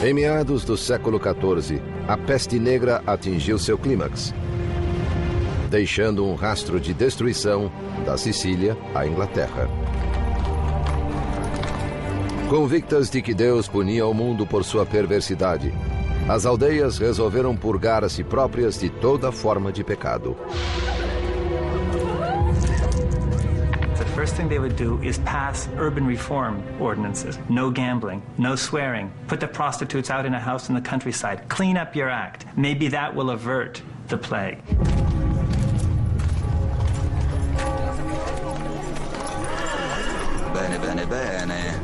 Em meados do século XIV, a peste negra atingiu seu clímax, deixando um rastro de destruição da Sicília à Inglaterra. Convictas de que Deus punia o mundo por sua perversidade, as aldeias resolveram purgar a si próprias de toda forma de pecado. The first thing they would do is pass urban reform ordinances. No gambling, no swearing. Put the prostitutes out in a house in the countryside. Clean up your act. Maybe that will avert the plague. Bene, bene, bene.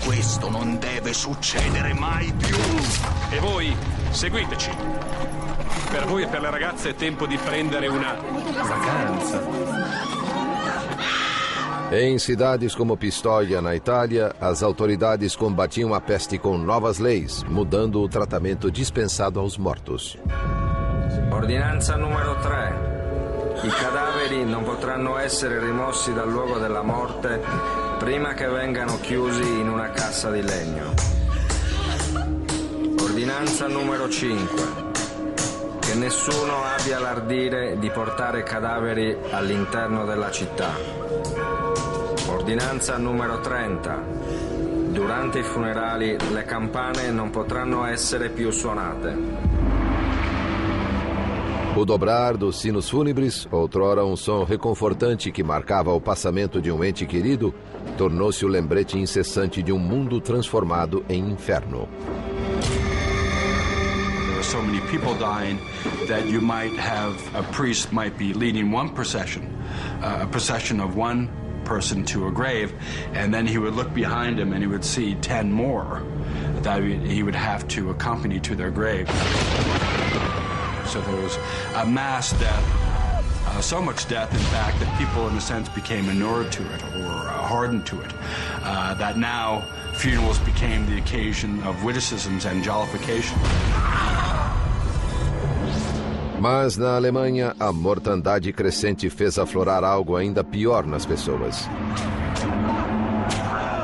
Questo non deve succedere mai più. E voi, seguiteci. Per voi e per le ragazze è tempo di prendere una vacanza. Em cidades como Pistoia, na Itália, as autoridades combatiam a peste com novas leis, mudando o tratamento dispensado aos mortos. Ordinanza numero 3. I cadaveri non potranno essere rimossi dal luogo della morte prima che vengano chiusi in una cassa di legno. Ordinanza numero 5. Che nessuno abbia l'ardire di portare cadaveri all'interno della città. Ordinanza numero 30. Durante i funerali le campane non potranno essere più suonate. O dobrar dos sinos fúnebres, outrora um som reconfortante que marcava o passamento de um ente querido, tornou-se o lembrete incessante de um mundo transformado em inferno. There were so many people dying that you might have a priest might be leading one procession, a procession of one person to a grave, and then he would look behind him and he would see 10 more that he would have to accompany to their grave. So there was a mass death, so much death, in fact, that people, in a sense, became inured to it or hardened to it, that now funerals became the occasion of witticisms and jollification. Mas na Alemanha, a mortandade crescente fez aflorar algo ainda pior nas pessoas: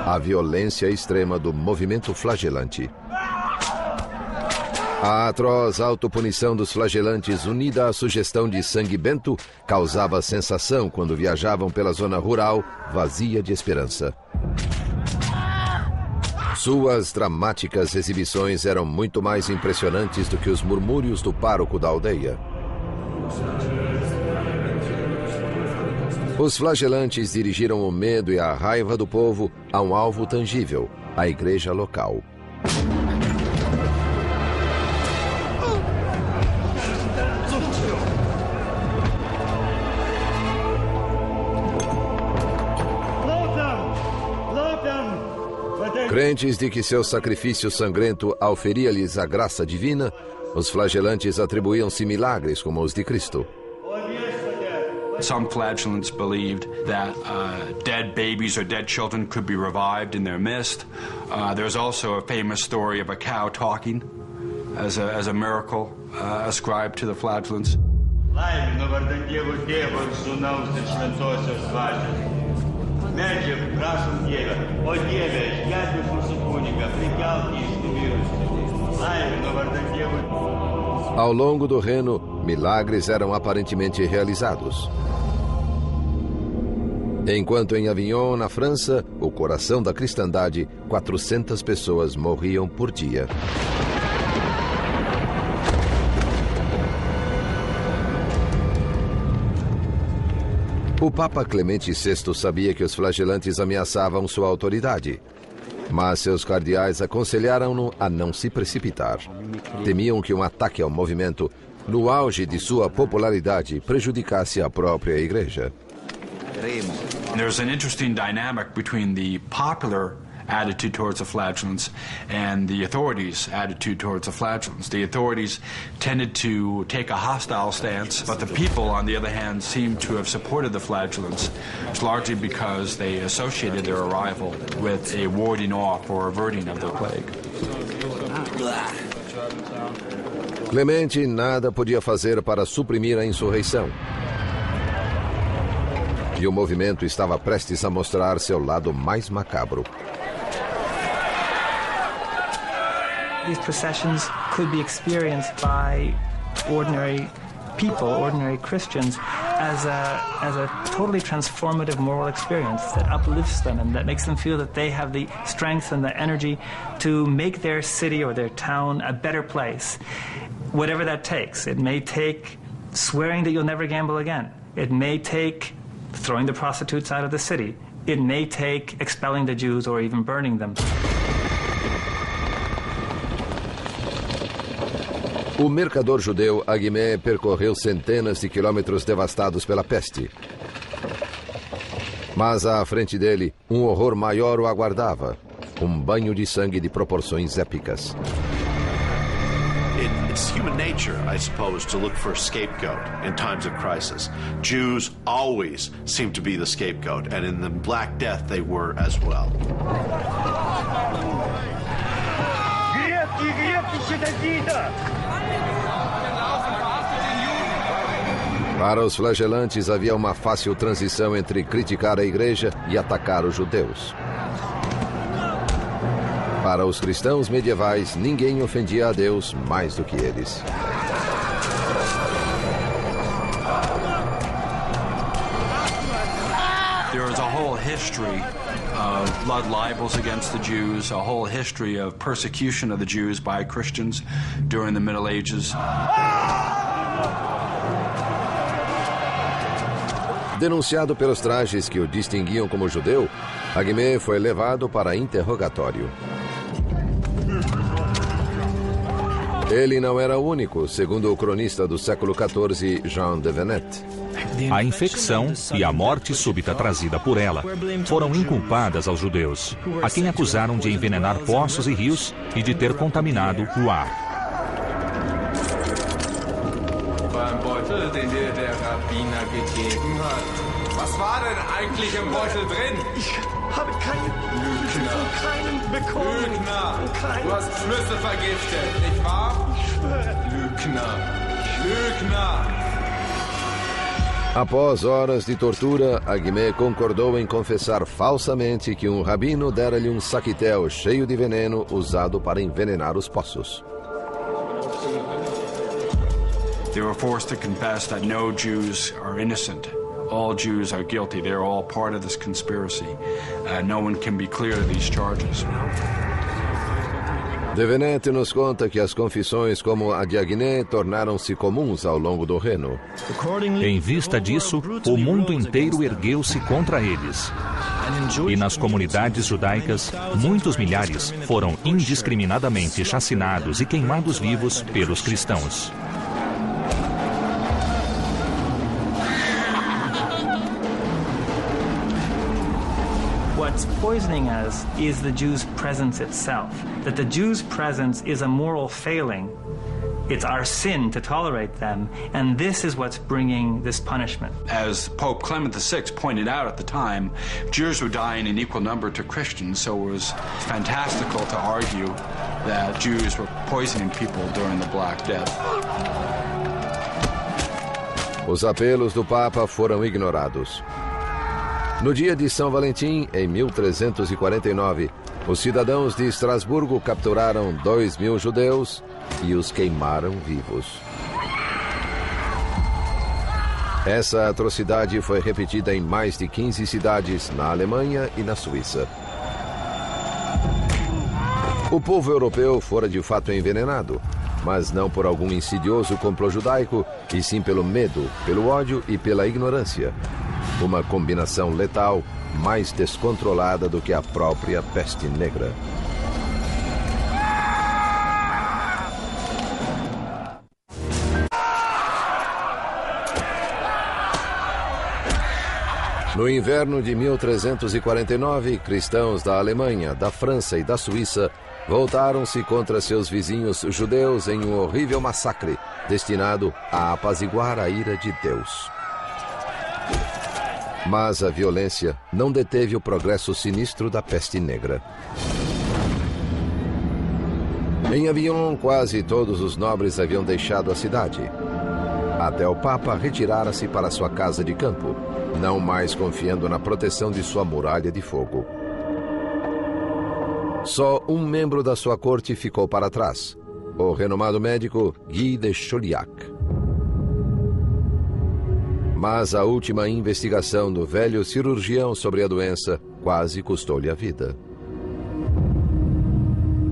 a violência extrema do movimento flagelante. A atroz autopunição dos flagelantes, unida à sugestão de sangue bento, causava sensação quando viajavam pela zona rural, vazia de esperança. Suas dramáticas exibições eram muito mais impressionantes do que os murmúrios do pároco da aldeia. Os flagelantes dirigiram o medo e a raiva do povo a um alvo tangível, a igreja local. Crentes de que seu sacrifício sangrento auferia-lhes a graça divina, os flagelantes atribuíam-se milagres como os de Cristo. Some flagellants believed that dead babies or dead children could be revived in their midst. There's also a famous story of a cow talking as a miracle ascribed to the flagellants. Ao longo do Reno, milagres eram aparentemente realizados. Enquanto em Avignon, na França, o coração da cristandade, 400 pessoas morriam por dia. O Papa Clemente VI sabia que os flagelantes ameaçavam sua autoridade, mas seus cardeais aconselharam-no a não se precipitar. Temiam que um ataque ao movimento, no auge de sua popularidade, prejudicasse a própria igreja. There's an interesting dynamic between the popular attitude towards the flagellants and the authorities' attitude towards the flagellants. The authorities tended to take a hostile stance, but the people, on the other hand, seemed to have supported the flagellants. It's largely because they associated their arrival with a warding off or averting of the plague. Clemente nada podia fazer para suprimir a insurreição. E o movimento estava prestes a mostrar seu lado mais macabro. These processions could be experienced by ordinary people, ordinary Christians, as a totally transformative moral experience that uplifts them and that makes them feel that they have the strength and the energy to make their city or their town a better place, whatever that takes. It may take swearing that you'll never gamble again. It may take throwing the prostitutes out of the city. It may take expelling the Jews or even burning them. O mercador judeu Aguimé percorreu centenas de quilômetros devastados pela peste. Mas à frente dele, um horror maior o aguardava. Um banho de sangue de proporções épicas. It's human nature, I suppose, to look for a scapegoat in times of crisis. Jews always seem to be the scapegoat, and in the Black Death they were as well. Para os flagelantes havia uma fácil transição entre criticar a igreja e atacar os judeus. Para os cristãos medievais, ninguém ofendia a Deus mais do que eles. There is a whole history of blood libels against the Jews, a whole history of persecution of the Jews by Christians during the Middle Ages. Denunciado pelos trajes que o distinguiam como judeu, Aguimé foi levado para interrogatório. Ele não era o único, segundo o cronista do século XIV, Jean de Venette. A infecção e a morte súbita trazida por ela foram inculpadas aos judeus, a quem acusaram de envenenar poços e rios e de ter contaminado o ar. Beim Beutel, den dir der Rabbiner gegeben hat. Was war denn eigentlich im Beutel drin? Ich habe keinen bekommen. Lügner! Du hast Schlüssel vergiftet, nicht wahr? Ich schwöre. Lügner! Lügner! Após horas de tortura, Aguimé concordou em confessar falsamente que um rabino dera-lhe um saquitel cheio de veneno usado para envenenar os poços. They were forced to confess that no Jews are innocent. All Jews are guilty. They're all part of this conspiracy. No one can be clear of these charges. De Venette nos conta que as confissões como a de Aguimé tornaram-se comuns ao longo do Reno. Em vista disso, o mundo inteiro ergueu-se contra eles. E nas comunidades judaicas, muitos milhares foram indiscriminadamente chacinados e queimados vivos pelos cristãos. What's poisoning us is the Jews' presence itself. That the Jews' presence is a moral failing. It's our sin to tolerate them, and this is what's bringing this punishment. As Pope Clement VI pointed out at the time, Jews were dying in equal number to Christians, so it was fantastical to argue that Jews were poisoning people during the Black Death. Os apelos do Papa foram ignorados. No dia de São Valentim, em 1349, os cidadãos de Estrasburgo capturaram 2.000 judeus e os queimaram vivos. Essa atrocidade foi repetida em mais de 15 cidades na Alemanha e na Suíça. O povo europeu fora de fato envenenado, mas não por algum insidioso complô judaico, e sim pelo medo, pelo ódio e pela ignorância. Uma combinação letal mais descontrolada do que a própria peste negra. No inverno de 1349, cristãos da Alemanha, da França e da Suíça voltaram-se contra seus vizinhos judeus em um horrível massacre, destinado a apaziguar a ira de Deus. Mas a violência não deteve o progresso sinistro da peste negra. Em Avignon, quase todos os nobres haviam deixado a cidade. Até o Papa retirara-se para sua casa de campo, não mais confiando na proteção de sua muralha de fogo. Só um membro da sua corte ficou para trás, o renomado médico Guy de Chauliac. Mas a última investigação do velho cirurgião sobre a doença quase custou-lhe a vida.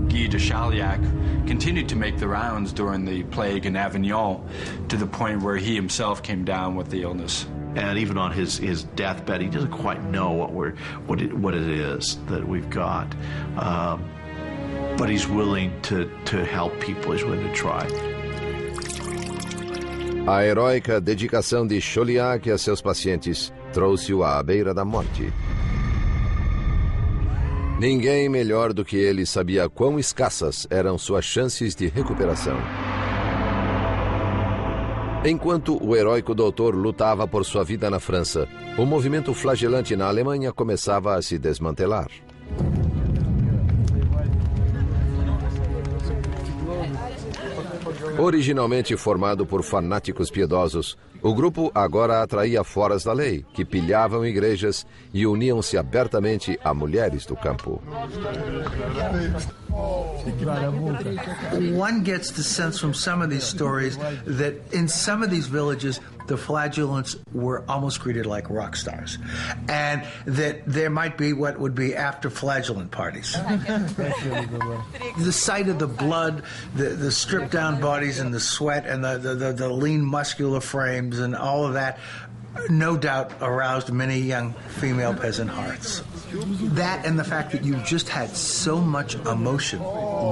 Guy de Chauliac continued to make the rounds during the plague in Avignon, to the point where he himself came down with the illness. And even on his deathbed, he doesn't quite know what it is that we've got. But he's willing to help people. He's willing to try. A heróica dedicação de Chauliac a seus pacientes trouxe-o à beira da morte. Ninguém melhor do que ele sabia quão escassas eram suas chances de recuperação. Enquanto o heróico doutor lutava por sua vida na França, o movimento flagelante na Alemanha começava a se desmantelar. Originalmente formado por fanáticos piedosos, o grupo agora atraía foras da lei, que pilhavam igrejas e uniam-se abertamente a mulheres do campo. One gets the sense from some of these stories that in some of these villages, the flagellants were almost treated like rock stars, and that there might be what would be after flagellant parties. The sight of the blood, the stripped down bodies and the sweat and the lean muscular frames and all of that, no doubt aroused many young female peasant hearts. That and the fact that you just had so much emotion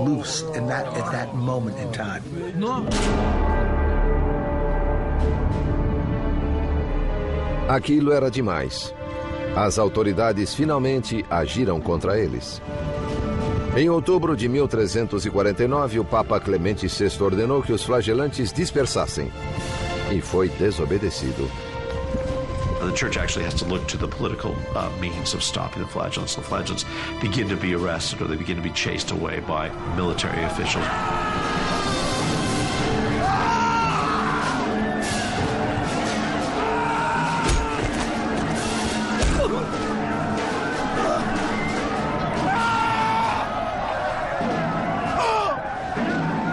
loose in at that moment in time. Aquilo era demais. As autoridades finalmente agiram contra eles. Em outubro de 1349, o Papa Clemente VI ordenou que os flagelantes dispersassem. E foi desobedecido. The church actually has to look to the political means of stopping the flagellants. The flagellants begin to be arrested or they begin to be chased away by military officials.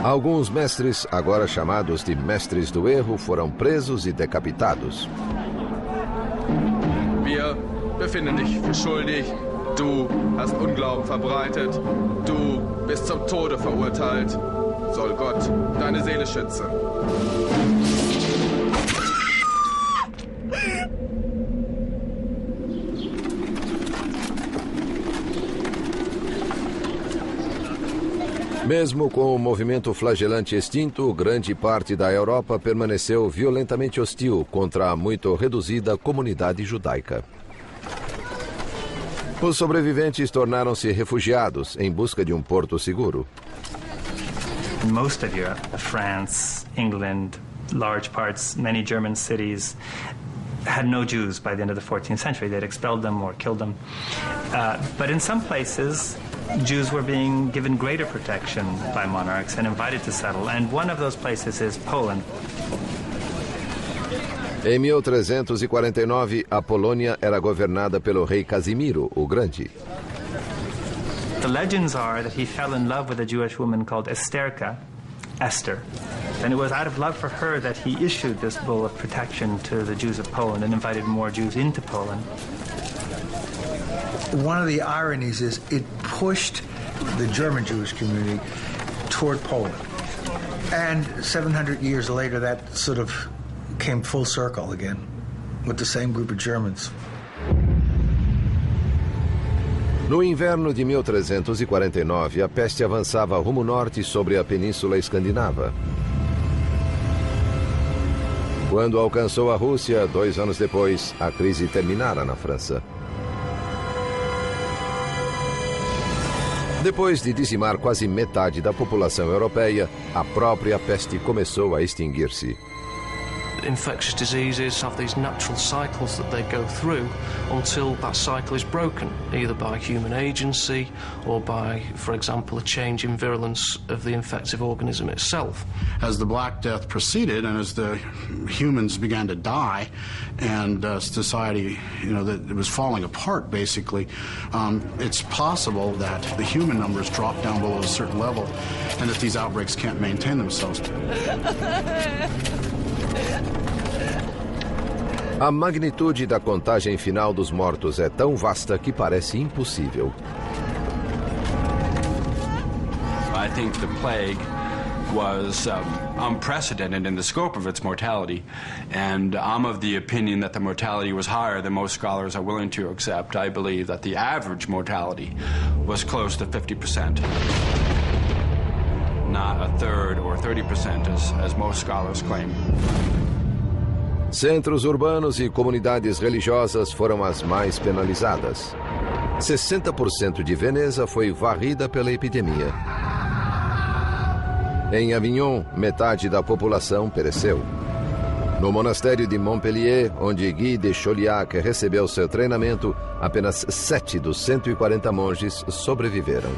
Alguns mestres, agora chamados de mestres do erro, foram presos e decapitados. Wir befinden dich für schuldig. Du hast Unglauben verbreitet. Du bist zum Tode verurteilt. Soll Gott deine Seele schützen. Mesmo com o movimento flagelante extinto, grande parte da Europa permaneceu violentamente hostil contra a muito reduzida comunidade judaica. Os sobreviventes tornaram-se refugiados em busca de um porto seguro. In most of Europe, France, England, large parts, many German cities had no Jews by the end of the 14th century. They'd expelled them or killed them. But in some places, Jews were being given greater protection by monarchs and invited to settle, and one of those places is Poland. Em 1349, a Polônia era governada pelo rei Casimiro, o Grande. The legends are that he fell in love with a Jewish woman called Esther, and it was out of love for her that he issued this bull of protection to the Jews of Poland and invited more Jews into Poland. One of the ironies is it pushed the German Jewish community toward Poland. And 700 years later, that sort of came full circle again with the same group of Germans. No inverno de 1349, a peste avançava rumo norte sobre a Península Escandinava. Quando alcançou a Rússia, 2 anos depois, a crise terminara na França. Depois de dizimar quase metade da população europeia, a própria peste começou a extinguir-se. Infectious diseases have these natural cycles that they go through until that cycle is broken, either by human agency or by, for example, a change in virulence of the infective organism itself. As the Black Death proceeded and as the humans began to die and society, that it was falling apart basically, it's possible that the human numbers dropped down below a certain level and that these outbreaks can't maintain themselves. A magnitude da contagem final dos mortos é tão vasta que parece impossível. I think the plague was unprecedented in the scope of its mortality, and I'm of the opinion that the mortality was higher than most scholars are willing to accept. I believe that the average mortality was close to 50%, not a third or 30% as most scholars claim. Centros urbanos e comunidades religiosas foram as mais penalizadas. 60% de Veneza foi varrida pela epidemia. Em Avignon, metade da população pereceu. No monastério de Montpellier, onde Guy de Chauliac recebeu seu treinamento, apenas 7 dos 140 monges sobreviveram.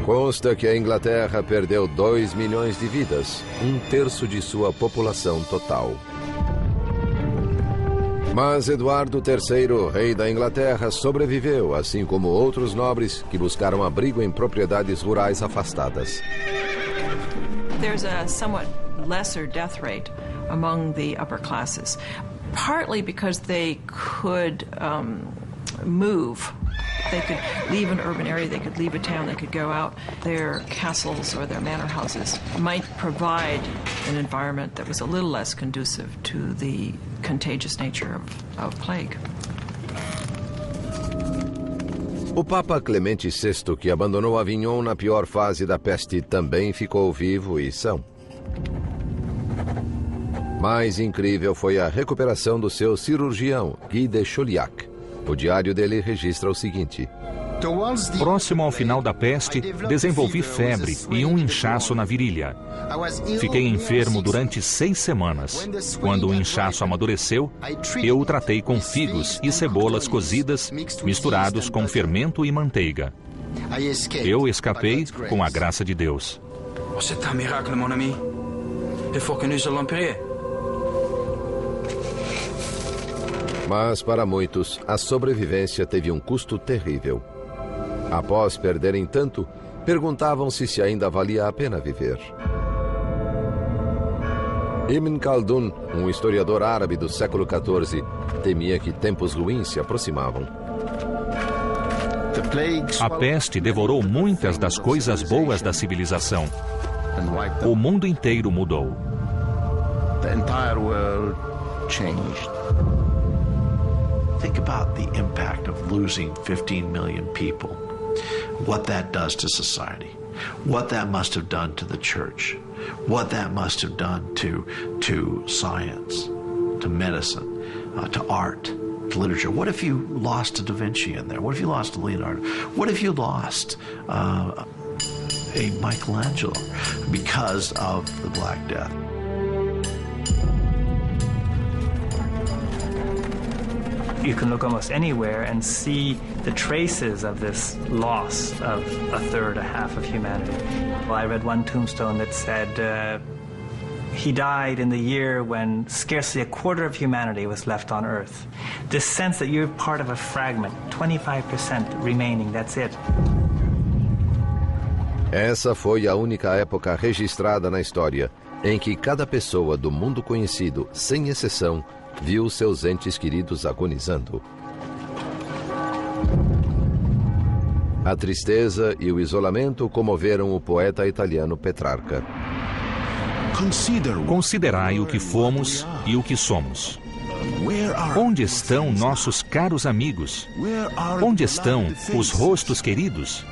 Consta que a Inglaterra perdeu 2 milhões de vidas, 1/3 de sua população total. Mas Eduardo III, rei da Inglaterra, sobreviveu, assim como outros nobres que buscaram abrigo em propriedades rurais afastadas. There's a somewhat lesser death rate among the upper classes, partly because they could move. They could leave an urban area, they could leave a town, they could go out. Their castles or their manor houses might provide an environment that was a little less conducive to the contagious nature of plague. O Papa Clemente VI, que abandonou Avignon na pior fase da peste, também ficou vivo e são. Mais incrível foi a recuperação do seu cirurgião, Guy de Chauliac. O diário dele registra o seguinte: próximo ao final da peste, desenvolvi febre e um inchaço na virilha. Fiquei enfermo durante 6 semanas. Quando o inchaço amadureceu, eu o tratei com figos e cebolas cozidas, misturados com fermento e manteiga. Eu escapei com a graça de Deus. C'est un miracle, mon ami. Il faut que nous allons prier. Mas para muitos, a sobrevivência teve um custo terrível. Após perderem tanto, perguntavam-se se ainda valia a pena viver. Ibn Khaldun, um historiador árabe do século XIV, temia que tempos ruins se aproximavam. A peste devorou muitas das coisas boas da civilização. O mundo inteiro mudou. The entire world changed. Think about the impact of losing 15 million people. What that does to society. What that must have done to the church. What that must have done to science, to medicine, to art, to literature. What if you lost a Da Vinci in there? What if you lost a Leonardo? What if you lost a Michelangelo because of the Black Death? You can look almost anywhere and see the traces of this loss of a third, a half of humanity. Well, I read one tombstone that said he died in the year when scarcely a quarter of humanity was left on Earth. This sense that you're part of a fragment, 25% remaining, that's it. Essa foi a única época registrada na história em que cada pessoa do mundo conhecido, sem exceção, viu seus entes queridos agonizando. A tristeza e o isolamento comoveram o poeta italiano Petrarca. Considerai o que fomos e o que somos. Onde estão nossos caros amigos? Onde estão os rostos queridos?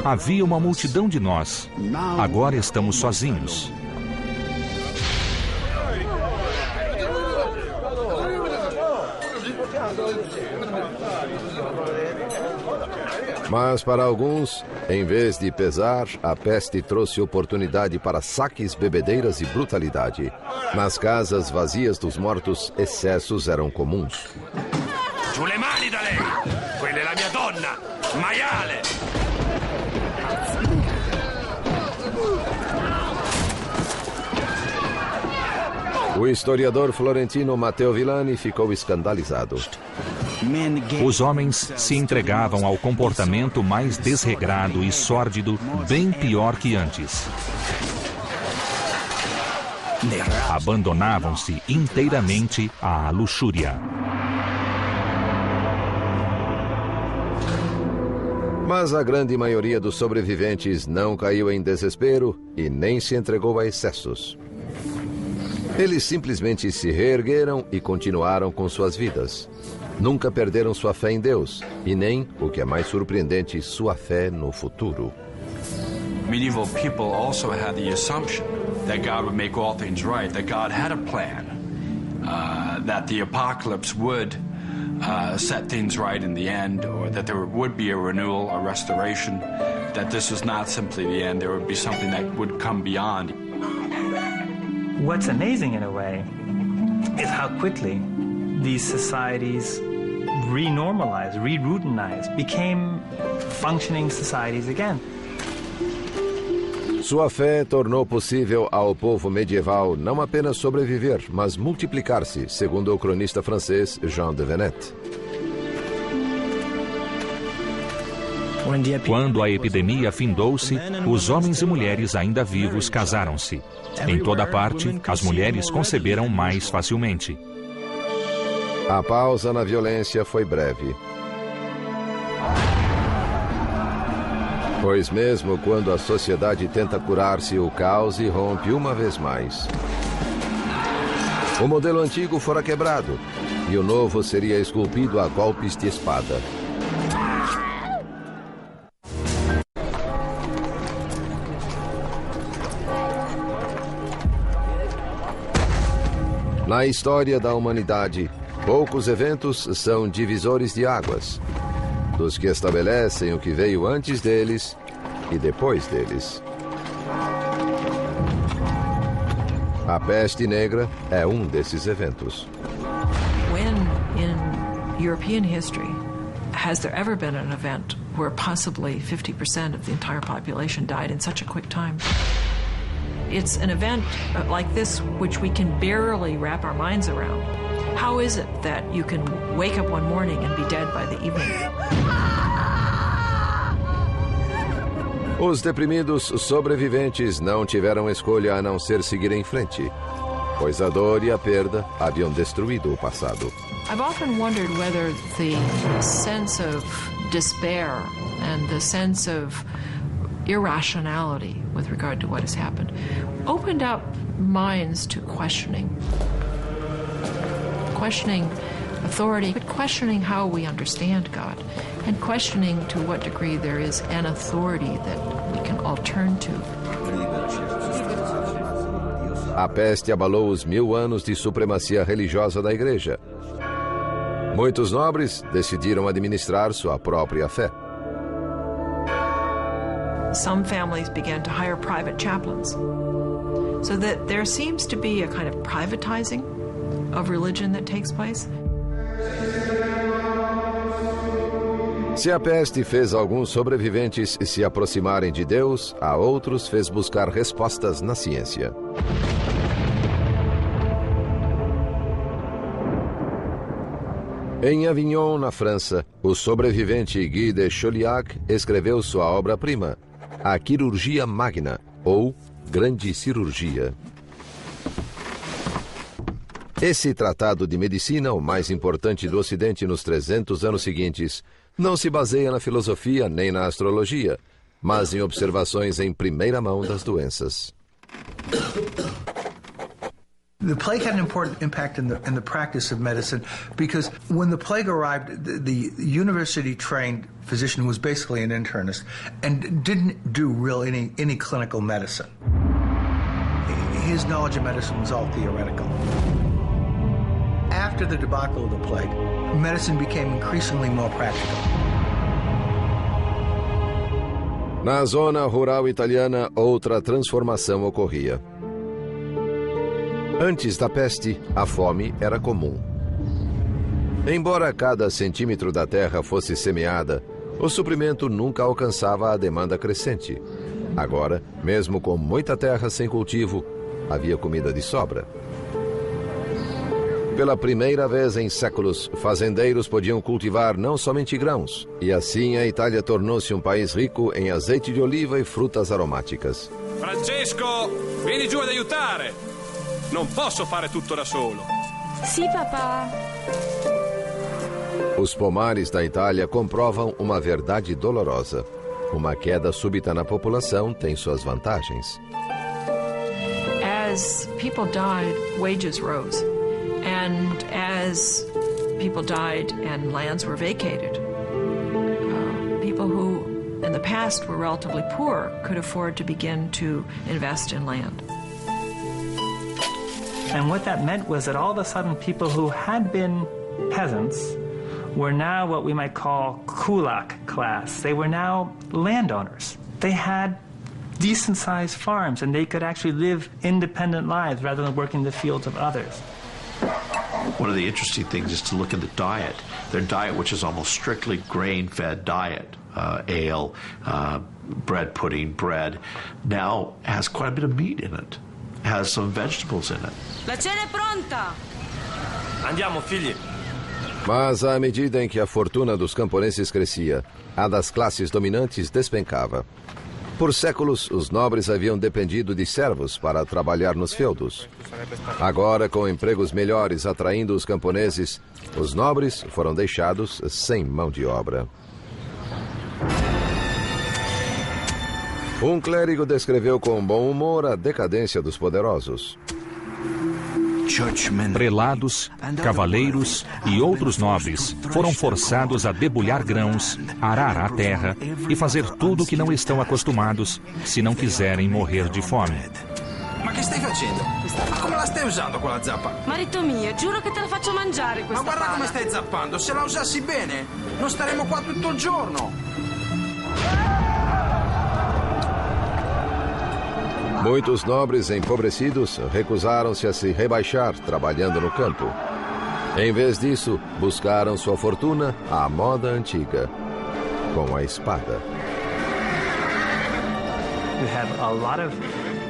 Havia uma multidão de nós. Agora estamos sozinhos. Mas para alguns, em vez de pesar, a peste trouxe oportunidade para saques, bebedeiras e brutalidade. Nas casas vazias dos mortos, excessos eram comuns. Giù le mani da lei! Quella è la mia donna! Maiale! O historiador florentino Matteo Villani ficou escandalizado. Os homens se entregavam ao comportamento mais desregrado e sórdido, bem pior que antes. Abandonavam-se inteiramente à luxúria. Mas a grande maioria dos sobreviventes não caiu em desespero e nem se entregou a excessos. Eles simplesmente se reergueram e continuaram com suas vidas. Nunca perderam sua fé em Deus e nem, o que é mais surpreendente, sua fé no futuro. Medieval people also had the assumption that God would make all things right, that God had a plan, that the apocalypse would set things right in the end, or that there would be a renewal, a restoration, that this was not simply the end, there would be something that would come beyond. What's amazing in a way is how quickly these societies renormalized, re-routinized, became functioning societies again. Sua fé tornou possível ao povo medieval não apenas sobreviver, mas multiplicar-se, segundo o cronista francês Jean de Venette. Quando a epidemia findou-se, os homens e mulheres ainda vivos casaram-se. Em toda parte, as mulheres conceberam mais facilmente. A pausa na violência foi breve. Pois mesmo quando a sociedade tenta curar-se, o caos irrompe uma vez mais. O modelo antigo fora quebrado e o novo seria esculpido a golpes de espada. Na história da humanidade, poucos eventos são divisores de águas, dos que estabelecem o que veio antes deles e depois deles. A peste negra é um desses eventos. When in European history has there ever been an event where possibly 50% of the entire population died in such a quick time? It's an event like this which we can barely wrap our minds around. How is it that you can wake up one morning and be dead by the evening? Os deprimidos sobreviventes não tiveram escolha a não ser seguir em frente, pois a dor e a perda haviam destruído o passado. I've often wondered whether the sense of despair and the sense of irrationality with regard to what has happened opened up minds to questioning authority, but questioning how we understand God, and questioning to what degree there is an authority that we can all turn to. A peste abalou os 1000 anos de supremacia religiosa da Igreja. Muitos nobres decidiram administrar sua própria fé. Some families began to hire private chaplains, so that there seems to be a kind of privatizing of religion that takes place. Se a peste fez alguns sobreviventes se aproximarem de Deus, a outros fez buscar respostas na ciência. Em Avignon, na França, o sobrevivente Guy de Chauliac escreveu sua obra-prima, A Quirurgia Magna, ou Grande Cirurgia. Esse tratado de medicina, o mais importante do Ocidente nos 300 anos seguintes, não se baseia na filosofia nem na astrologia, mas em observações em primeira mão das doenças. The plague had an important impact in the practice of medicine because when the plague arrived, the university-trained physician who was basically an internist and didn't do any clinical medicine. His knowledge of medicine was all theoretical. After the debacle of the plague, medicine became increasingly more practical. Na zona rural italiana, outra transformação ocorria. Antes da peste, a fome era comum. Embora cada centímetro da terra fosse semeada, o suprimento nunca alcançava a demanda crescente. Agora, mesmo com muita terra sem cultivo, havia comida de sobra. Pela primeira vez em séculos, fazendeiros podiam cultivar não somente grãos, e assim a Itália tornou-se um país rico em azeite de oliva e frutas aromáticas. Francesco, vieni giù ad aiutare. Non posso fare tutto da solo. Sì, papà. Os pomares da Itália comprovam uma verdade dolorosa. Uma queda súbita na população tem suas vantagens. As people died, wages rose. And as people died and lands were vacated, people who in the past were relatively poor could afford to begin to invest in land. And what that meant was that all of a sudden people who had been peasants were now what we might call kulak class. They were now landowners. They had decent-sized farms and they could actually live independent lives rather than working the fields of others. One of the interesting things is to look at the diet. Their diet, which is almost strictly grain-fed diet, ale, bread pudding, bread, now has quite a bit of meat in it, has some vegetables in it. La cena è pronta! Andiamo, figli. Mas à medida em que a fortuna dos camponeses crescia, a das classes dominantes despencava. Por séculos, os nobres haviam dependido de servos para trabalhar nos feudos. Agora, com empregos melhores atraindo os camponeses, os nobres foram deixados sem mão de obra. Um clérigo descreveu com bom humor a decadência dos poderosos. Prelados, cavaleiros e outros nobres foram forçados a debulhar grãos, arar a terra e fazer tudo o que não estão acostumados se não quiserem morrer de fome. Ma che stai facendo? Ma come la stai usando quella zappa? Marito mio, giuro che te la faccio mangiare questa Ma guarda pala. come stai zappando, se la usassi bene non staremo qua tutto il giorno. Muitos nobres empobrecidos recusaram-se a se rebaixar trabalhando no campo. Em vez disso, buscaram sua fortuna à moda antiga, com a espada. You have a lot of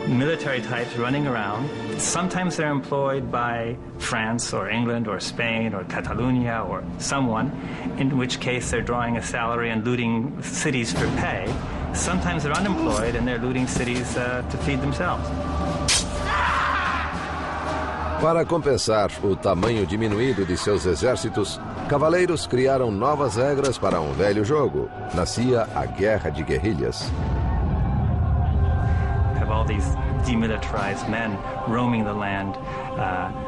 military types running around. Sometimes they're employed by France or England or Spain or Catalonia or someone, in which case they're drawing a salary and looting cities for pay. Sometimes they're unemployed and they're looting cities to feed themselves. Para compensar o tamanho diminuído de seus exércitos, cavaleiros criaram novas regras para um velho jogo. Nascia a Guerra de Guerrilhas. Have all these demilitarized men roaming the land,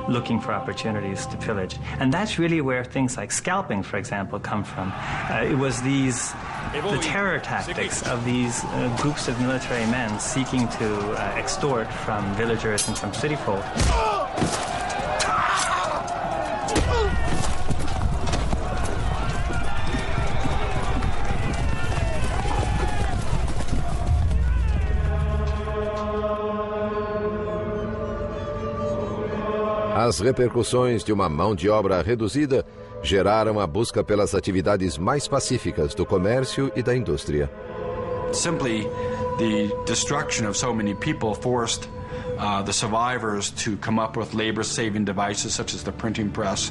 looking for opportunities to pillage. And that's really where things like scalping, for example, come from. It was the terror tactics of these groups of military men seeking to extort from villagers and from city folk. As repercussões de uma mão de obra reduzida geraram a busca pelas atividades mais pacíficas do comércio e da indústria. Simply, the destruction of so many people forced the survivors to come up with labor-saving devices such as the printing press.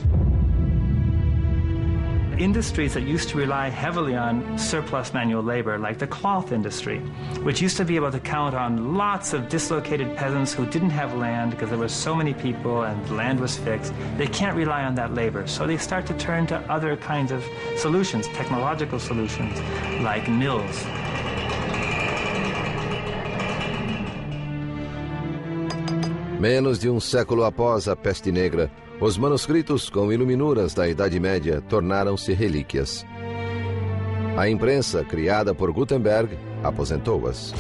Industries that used to rely heavily on surplus manual labor, like the cloth industry, which used to be able to count on lots of dislocated peasants who didn't have land because there were so many people and the land was fixed, they can't rely on that labor. So they start to turn to other kinds of solutions, technological solutions, like mills. Menos de um século após a peste negra, os manuscritos com iluminuras da Idade Média tornaram-se relíquias. A imprensa, criada por Gutenberg, aposentou-as.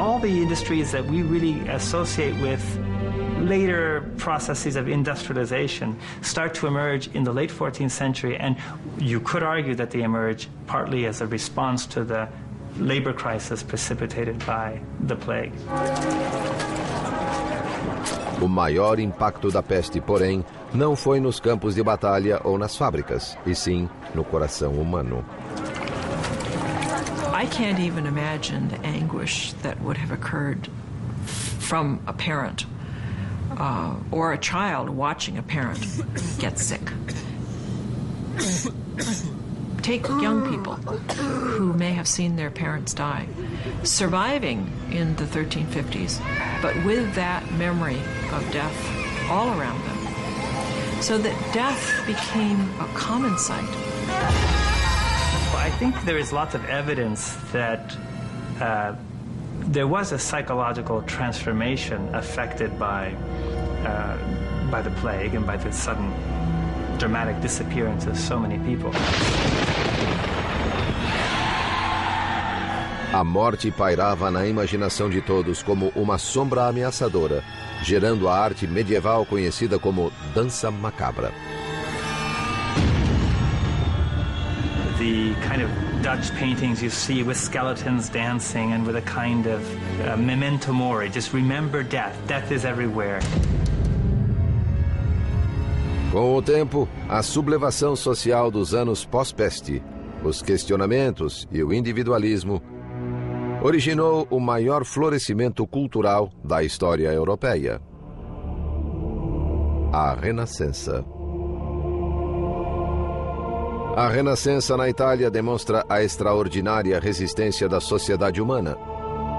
All the industries that we really associate with later processes of industrialization start to emerge in the late 14th century, and you could argue that they emerge partly as a response to the labor crisis precipitated by the plague. O maior impacto da peste, porém, não foi nos campos de batalha ou nas fábricas, e sim no coração humano. I can't even imagine the anguish that would have occurred from a parent or a child watching a parent get sick. Take young people who may have seen their parents die, surviving in the 1350s, but with that memory of death all around them, so that death became a common sight. I think there is lots of evidence that there was a psychological transformation affected by the plague and by the sudden dramatic disappearance of so many people. A morte pairava na imaginação de todos como uma sombra ameaçadora, gerando a arte medieval conhecida como dança macabra. The kind of Dutch paintings you see with skeletons dancing and with a kind of memento mori, just remember death. Death is everywhere. Com o tempo, a sublevação social dos anos pós-peste, os questionamentos e o individualismo originou o maior florescimento cultural da história europeia: a Renascença. A Renascença na Itália demonstra a extraordinária resistência da sociedade humana,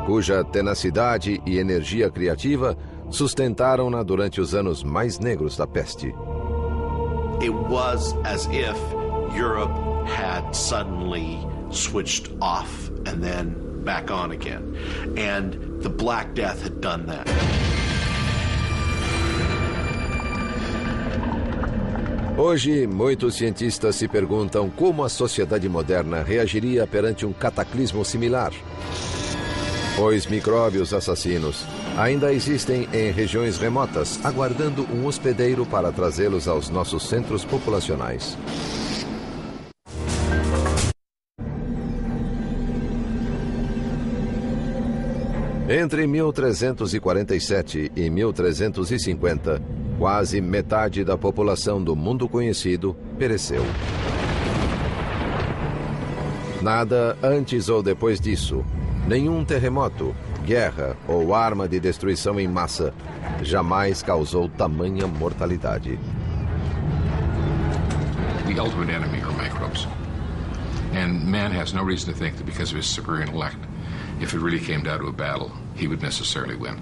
cuja tenacidade e energia criativa sustentaram-na durante os anos mais negros da peste. It was as if Europe had suddenly switched off and then back on again. And the Black Death had done that. Hoje, muitos cientistas se perguntam como a sociedade moderna reagiria perante um cataclismo similar. Os micróbios assassinos ainda existem em regiões remotas, aguardando um hospedeiro para trazê-los aos nossos centros populacionais. Entre 1347 e 1350, quase metade da população do mundo conhecido pereceu. Nada antes ou depois disso, nenhum terremoto, guerra ou arma de destruição em massa jamais causou tamanha mortalidade. The ultimate enemy are microbes. And man has no reason to think that because of his superior intellect, if it really came down to a battle, he would necessarily win.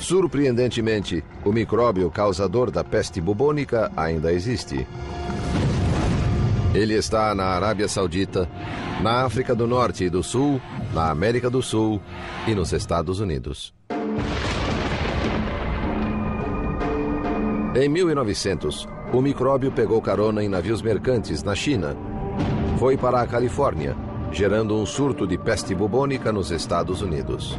Surpreendentemente, o micróbio causador da peste bubônica ainda existe. Ele está na Arábia Saudita, na África do Norte e do Sul, na América do Sul e nos Estados Unidos. Em 1900, o micróbio pegou carona em navios mercantes na China. Foi para a Califórnia, gerando um surto de peste bubônica nos Estados Unidos.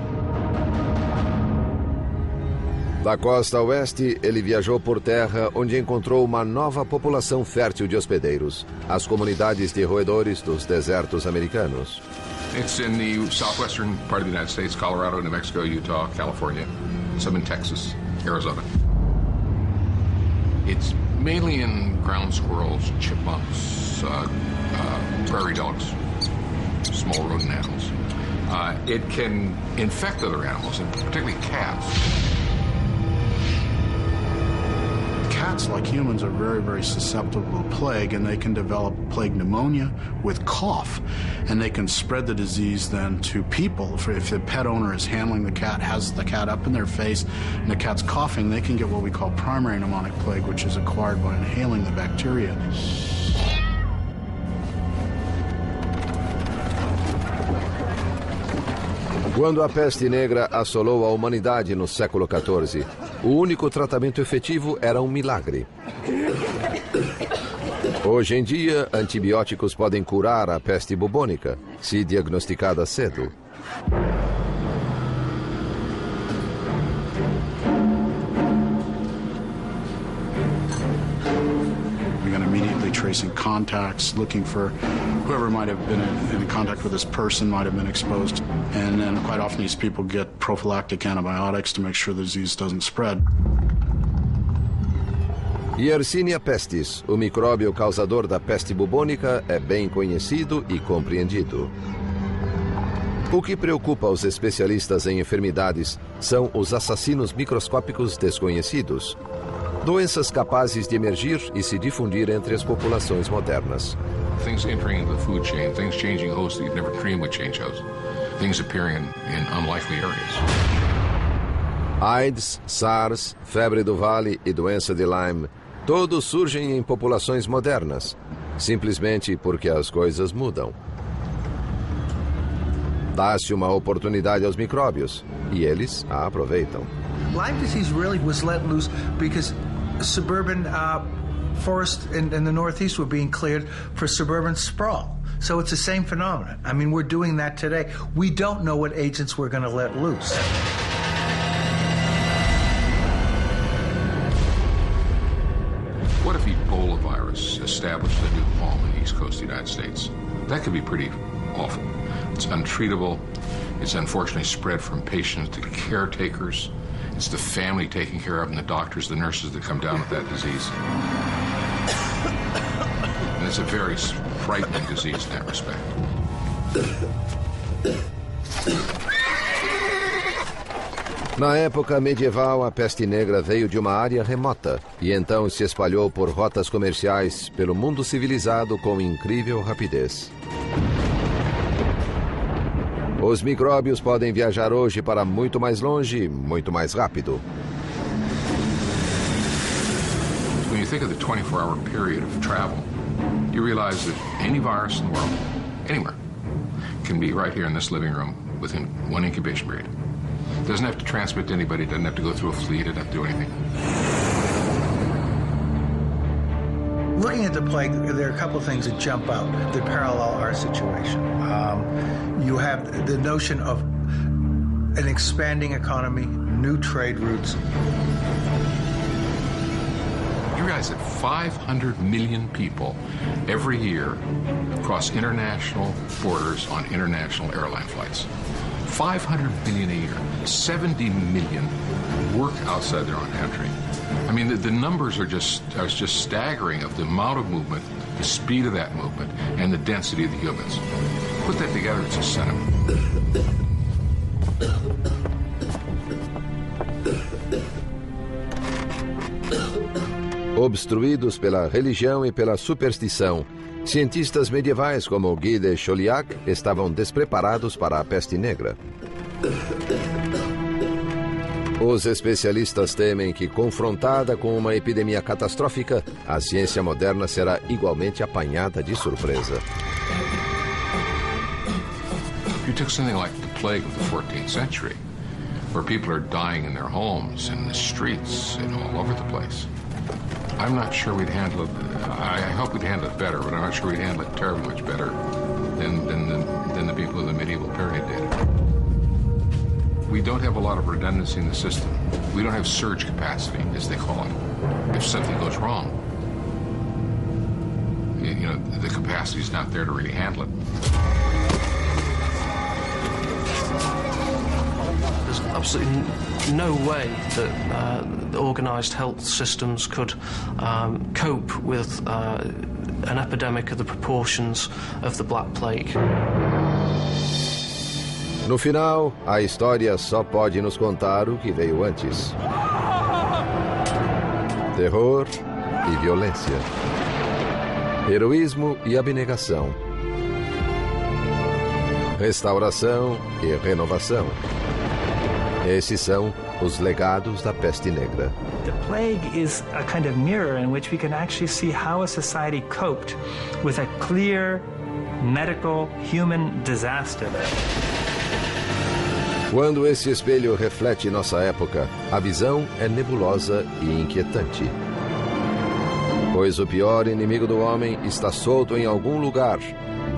Da costa oeste, ele viajou por terra, onde encontrou uma nova população fértil de hospedeiros, as comunidades de roedores dos desertos americanos. It's in the southwestern part of the United States, Colorado, New Mexico, Utah, California, some in Texas, Arizona. It's mainly in ground squirrels, chipmunks, prairie dogs, small rodent animals. It can infect other animals, and particularly cats. Cats, like humans, are very, very susceptible to plague, and they can develop plague pneumonia with cough, and they can spread the disease then to people. If the pet owner is handling the cat, has the cat up in their face, and the cat's coughing, they can get what we call primary pneumonic plague, which is acquired by inhaling the bacteria. Quando a peste negra assolou a humanidade no século XIV, o único tratamento efetivo era um milagre. Hoje em dia, antibióticos podem curar a peste bubônica, se diagnosticada cedo. tracing contacts, looking for whoever might have been in contact with this person might have been exposed. And then quite often these people get prophylactic antibiotics to make sure the disease doesn't spread. Yersinia pestis, o micróbio causador da peste bubônica, é bem conhecido e compreendido. O que preocupa os especialistas em enfermidades são os assassinos microscópicos desconhecidos. Doenças capazes de emergir e se difundir entre as populações modernas. Things entering the food chain, things changing hosts that you've never dreamed would change hosts. Things appearing in unlikely areas. AIDS, SARS, febre do Vale e doença de Lyme, todos surgem em populações modernas, simplesmente porque as coisas mudam. Dá-se uma oportunidade aos micróbios e eles a aproveitam. Lyme disease really was let loose because suburban forests in the Northeast were being cleared for suburban sprawl. So it's the same phenomenon. I mean, we're doing that today. We don't know what agents we're going to let loose. What if Ebola virus established a new home in the East Coast of the United States? That could be pretty awful. It's untreatable. It's unfortunately spread from patients to caretakers. It's the family taking care of them, the doctors, the nurses that come down with that disease. And it's a very frightening disease in that respect. Na época medieval, a peste negra veio de uma área remota e então se espalhou por rotas comerciais pelo mundo civilizado com incrível rapidez. Os micróbios podem viajar hoje para muito mais longe, muito mais rápido. When you think of the 24-hour period of travel, you realize that any virus in the world, anywhere, can be right here in this living room within one incubation period. It doesn't have to transmit to anybody, it doesn't have to go through a fleet, it doesn't have to do anything. Looking at the plague, there are a couple of things that jump out that parallel our situation. You have the notion of an expanding economy, new trade routes. You realize that 500 million people every year cross international borders on international airline flights. 500 million a year. 70 million work outside their own country. I mean, the numbers are just staggering of the amount of movement, the speed of that movement, and the density of the humans. Put that together, it's a sentiment. Obstruídos pela religião e pela superstição, cientistas medievais como Guy de Chauliac estavam despreparados para a peste negra. Os especialistas temem que, confrontada com uma epidemia catastrófica, a ciência moderna será igualmente apanhada de surpresa. If you took something like the plague of the 14th century, where people are dying in their homes, in the streets, and all over the place, I'm not sure we'd handle it. I hope we'd handle it better, but I'm not sure we'd handle it terribly much better than the people of the medieval period did. We don't have a lot of redundancy in the system. We don't have surge capacity, as they call it. If something goes wrong, you know, the capacity is not there to really handle it. There's absolutely no way that organised health systems could cope with an epidemic of the proportions of the Black Plague. No final, a história só pode nos contar o que veio antes. Terror e violência. Heroísmo e abnegação. Restauração e renovação. Esses são os legados da peste negra. The plague is a kind of mirror in which we can actually see how a society coped with a clear medical human disaster. Quando esse espelho reflete nossa época, a visão é nebulosa e inquietante. Pois o pior inimigo do homem está solto em algum lugar,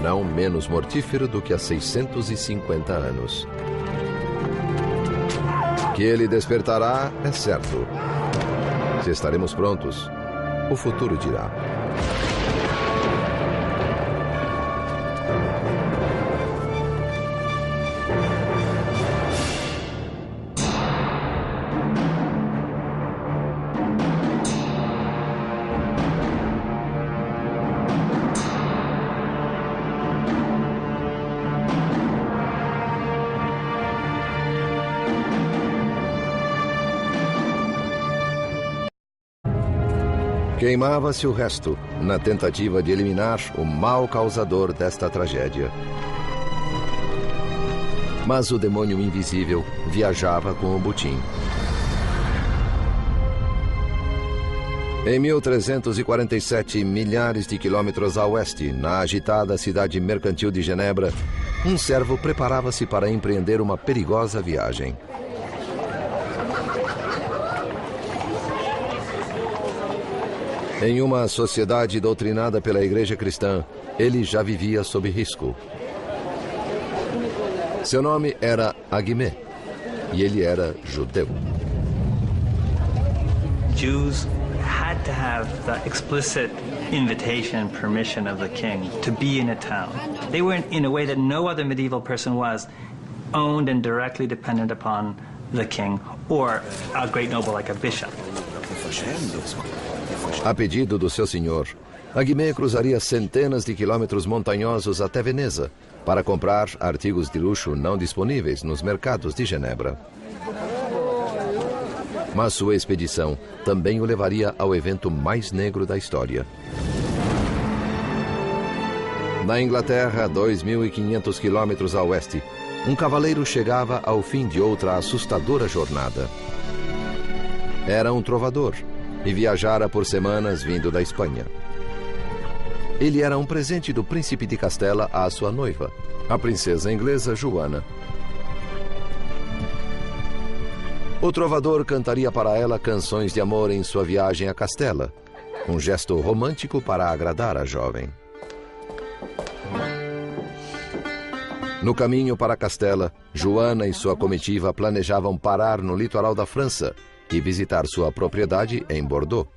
não menos mortífero do que há 650 anos. Que ele despertará é certo. Se estaremos prontos, o futuro dirá. Queimava-se o resto, na tentativa de eliminar o mal causador desta tragédia. Mas o demônio invisível viajava com o botim. Em 1347, milhares de quilômetros a oeste, na agitada cidade mercantil de Genebra, um servo preparava-se para empreender uma perigosa viagem. Em uma sociedade doutrinada pela Igreja Cristã, ele já vivia sob risco. Seu nome era Aguimé, e ele era judeu. Jews had to have the explicit invitation and permission of the king to be in a town. They were, in a way that no other medieval person was, owned and directly dependent upon the king or a great noble like a bishop. A pedido do seu senhor, Aguimé cruzaria centenas de quilômetros montanhosos até Veneza para comprar artigos de luxo não disponíveis nos mercados de Genebra. Mas sua expedição também o levaria ao evento mais negro da história. Na Inglaterra, 2.500 quilômetros a oeste, um cavaleiro chegava ao fim de outra assustadora jornada. Era um trovador e viajara por semanas vindo da Espanha. Ele era um presente do príncipe de Castela à sua noiva, a princesa inglesa Joana. O trovador cantaria para ela canções de amor em sua viagem a Castela, um gesto romântico para agradar a jovem. No caminho para Castela, Joana e sua comitiva planejavam parar no litoral da França e visitar sua propriedade em Bordeaux.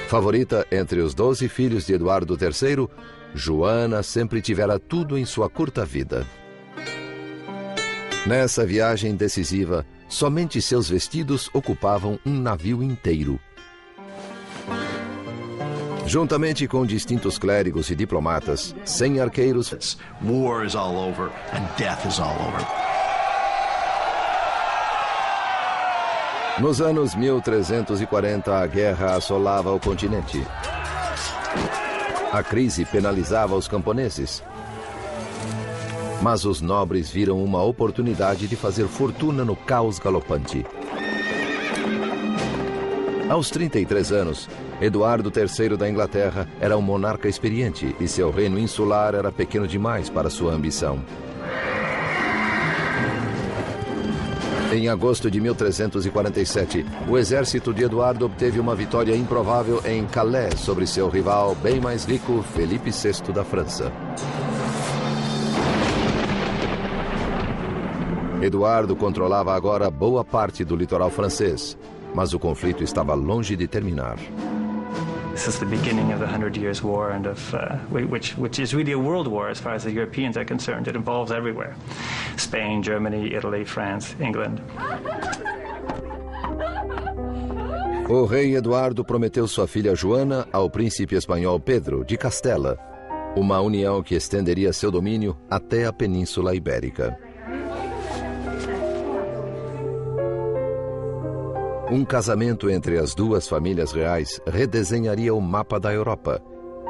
Favorita entre os 12 filhos de Eduardo III, Joana sempre tivera tudo em sua curta vida. Nessa viagem decisiva, somente seus vestidos ocupavam um navio inteiro. Juntamente com distintos clérigos e diplomatas, 100 arqueiros... War is all over and death is all over. Nos anos 1340, a guerra assolava o continente. A crise penalizava os camponeses. Mas os nobres viram uma oportunidade de fazer fortuna no caos galopante. Aos 33 anos, Eduardo III da Inglaterra era um monarca experiente e seu reino insular era pequeno demais para sua ambição. Em agosto de 1347, o exército de Eduardo obteve uma vitória improvável em Calais sobre seu rival bem mais rico, Felipe VI da França. Eduardo controlava agora boa parte do litoral francês, mas o conflito estava longe de terminar. This is the beginning of the 100 Years' War, and which is really a world war as far as the Europeans are concerned. It involves everywhere: Spain, Germany, Italy, France, England. O rei Eduardo prometeu sua filha Joana ao príncipe espanhol Pedro de Castela, uma união que estenderia seu domínio até a Península Ibérica. Um casamento entre as duas famílias reais redesenharia o mapa da Europa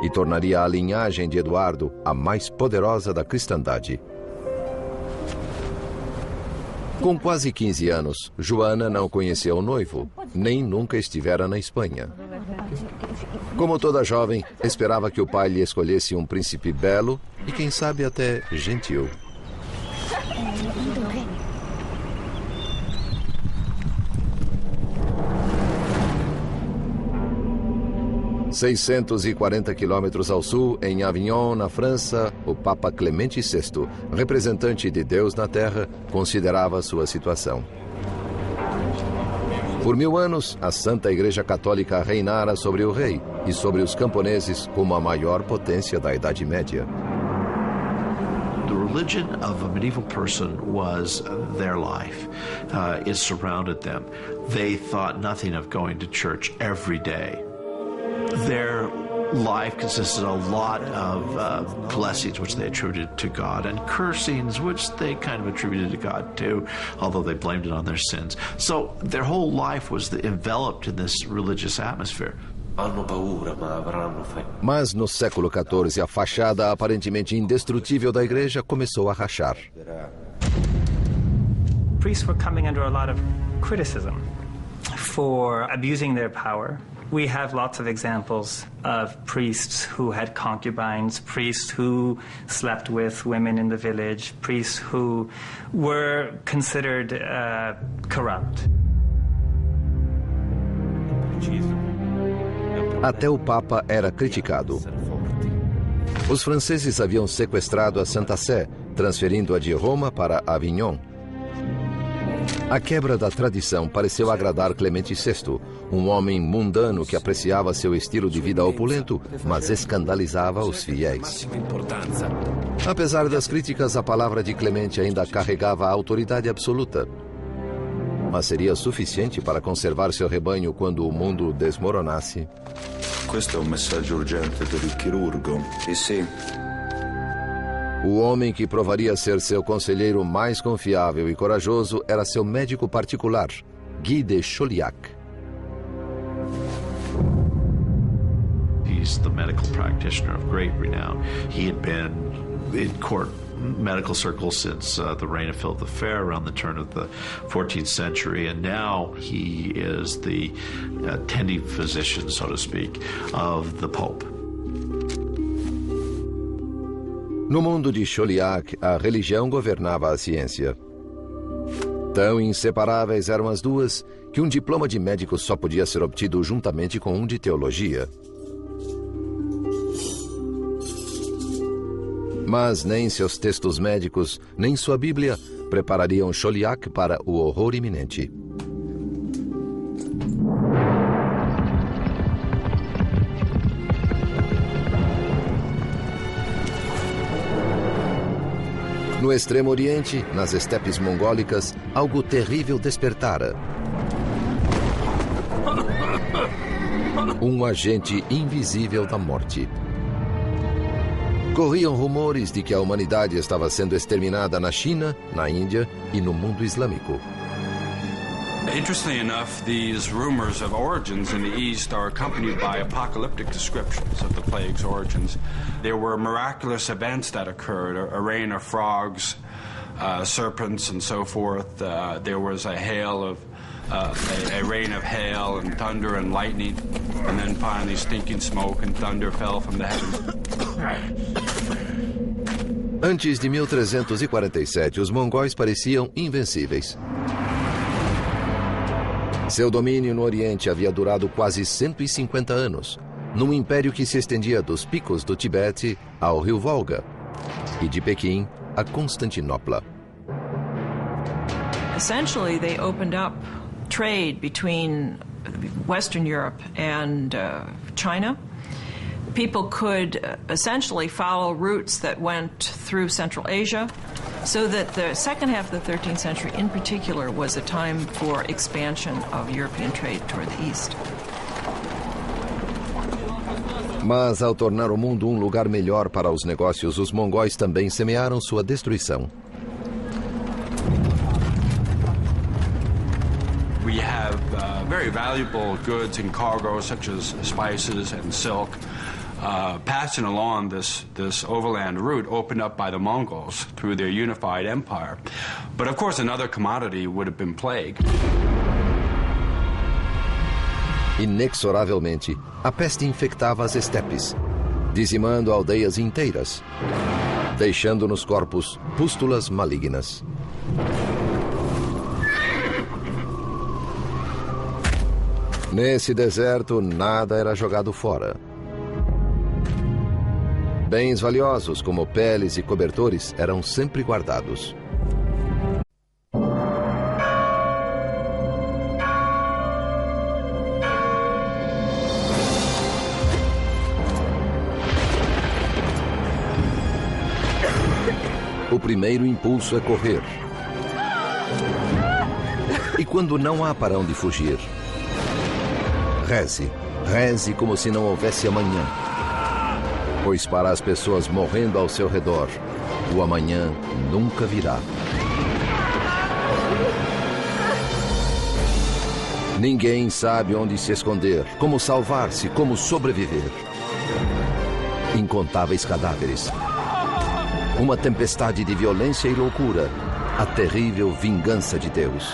e tornaria a linhagem de Eduardo a mais poderosa da cristandade. Com quase 15 anos, Joana não conhecia o noivo, nem nunca estivera na Espanha. Como toda jovem, esperava que o pai lhe escolhesse um príncipe belo e, quem sabe, até gentil. 640 quilômetros ao sul, em Avignon, na França, o Papa Clemente VI, representante de Deus na Terra, considerava sua situação. Por 1000 anos, a Santa Igreja Católica reinara sobre o rei e sobre os camponeses como a maior potência da Idade Média. The religion of a medieval person was their life. It surrounded them. They thought nothing of going to church every day. Their life consisted of a lot of blessings which they attributed to God and cursings which they kind of attributed to God too, although they blamed it on their sins. So their whole life was enveloped in this religious atmosphere. Mas no século XIV, a fachada aparentemente indestrutível da igreja começou a rachar. Priests were coming under a lot of criticism for abusing their power. We have lots of examples of priests who had concubines, priests who slept with women in the village, priests who were considered corrupt. Até o Papa era criticado. Os franceses haviam sequestrado a Santa Sé, transferindo-a de Roma para Avignon. A quebra da tradição pareceu agradar Clemente VI, um homem mundano que apreciava seu estilo de vida opulento, mas escandalizava os fiéis. Apesar das críticas, a palavra de Clemente ainda carregava a autoridade absoluta. Mas seria suficiente para conservar seu rebanho quando o mundo desmoronasse? Questo è un messaggio urgente per il chirurgo. Sì. O homem que provaria ser seu conselheiro mais confiável e corajoso era seu médico particular, Guy de Chauliac. He's the medical practitioner of great renown. He had been in court medical circles since the reign of Philip the Fair around the turn of the 14th century, and now he is the attending physician, so to speak, of the Pope. No mundo de Chauliac, a religião governava a ciência. Tão inseparáveis eram as duas que um diploma de médico só podia ser obtido juntamente com um de teologia. Mas nem seus textos médicos, nem sua Bíblia preparariam Chauliac para o horror iminente. No Extremo Oriente, nas estepes mongólicas, algo terrível despertara. Um agente invisível da morte. Corriam rumores de que a humanidade estava sendo exterminada na China, na Índia e no mundo islâmico. Interestingly enough, these rumors of origins in the East are accompanied by apocalyptic descriptions of the plague's origins. There were miraculous events that occurred, a rain of frogs, serpents, and so forth. There was a rain of hail and thunder and lightning, and then finally stinking smoke and thunder fell from the heavens. Antes de 1347, os mongóis pareciam invencíveis. Seu domínio no Oriente havia durado quase 150 anos, num império que se estendia dos picos do Tibete ao rio Volga e de Pequim a Constantinopla. Essentially, they opened up trade between Western Europe and China. People could essentially follow routes that went through Central Asia, so that the second half of the 13th century in particular was a time for expansion of European trade toward the east. Mas ao tornar o mundo um lugar melhor para os negócios, os mongóis também semearam sua destruição. We have very valuable goods and cargo, such as spices and silk, passing along this overland route opened up by the Mongols through their unified empire. But of course, another commodity would have been plague. Inexoravelmente, a peste infectava as estepes, dizimando aldeias inteiras, deixando nos corpos pústulas malignas. Nesse deserto, nada era jogado fora. Bens valiosos, como peles e cobertores, eram sempre guardados. O primeiro impulso é correr. E quando não há para onde fugir, reze. Reze como se não houvesse amanhã. Pois para as pessoas morrendo ao seu redor, o amanhã nunca virá. Ninguém sabe onde se esconder, como salvar-se, como sobreviver. Incontáveis cadáveres. Uma tempestade de violência e loucura. A terrível vingança de Deus.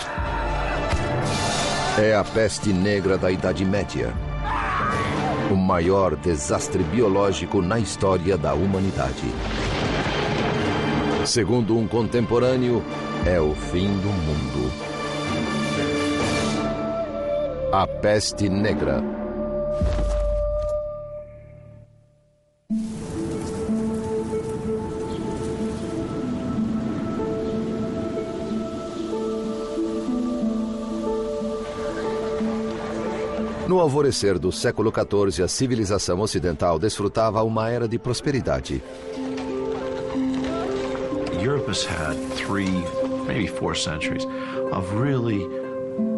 É a peste negra da Idade Média. O maior desastre biológico na história da humanidade. Segundo um contemporâneo, é o fim do mundo. A peste negra. No alvorecer do século XIV, a civilização ocidental desfrutava uma era de prosperidade. Europe has had 3, maybe 4 centuries of really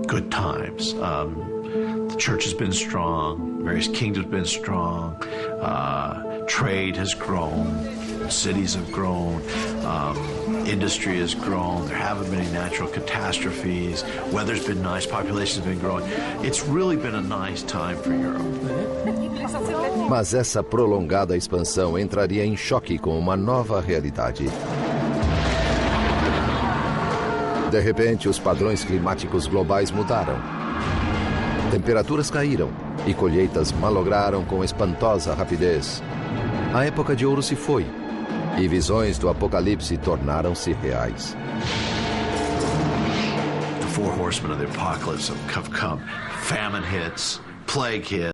good times. The church has been strong, various kingdoms have been strong, trade has grown, cities have grown, industry has grown, there haven't been any natural catastrophes, weather's been nice, population's been growing. It's really been a nice time for Europe. Mas essa prolongada expansão entraria em choque com uma nova realidade. De repente, os padrões climáticos globais mudaram. Temperaturas caíram e colheitas malograram com espantosa rapidez. A época de ouro se foi e visões do apocalipse tornaram-se reais. The 4 horsemen of the apocalypse have come. Famine hits, plague hits.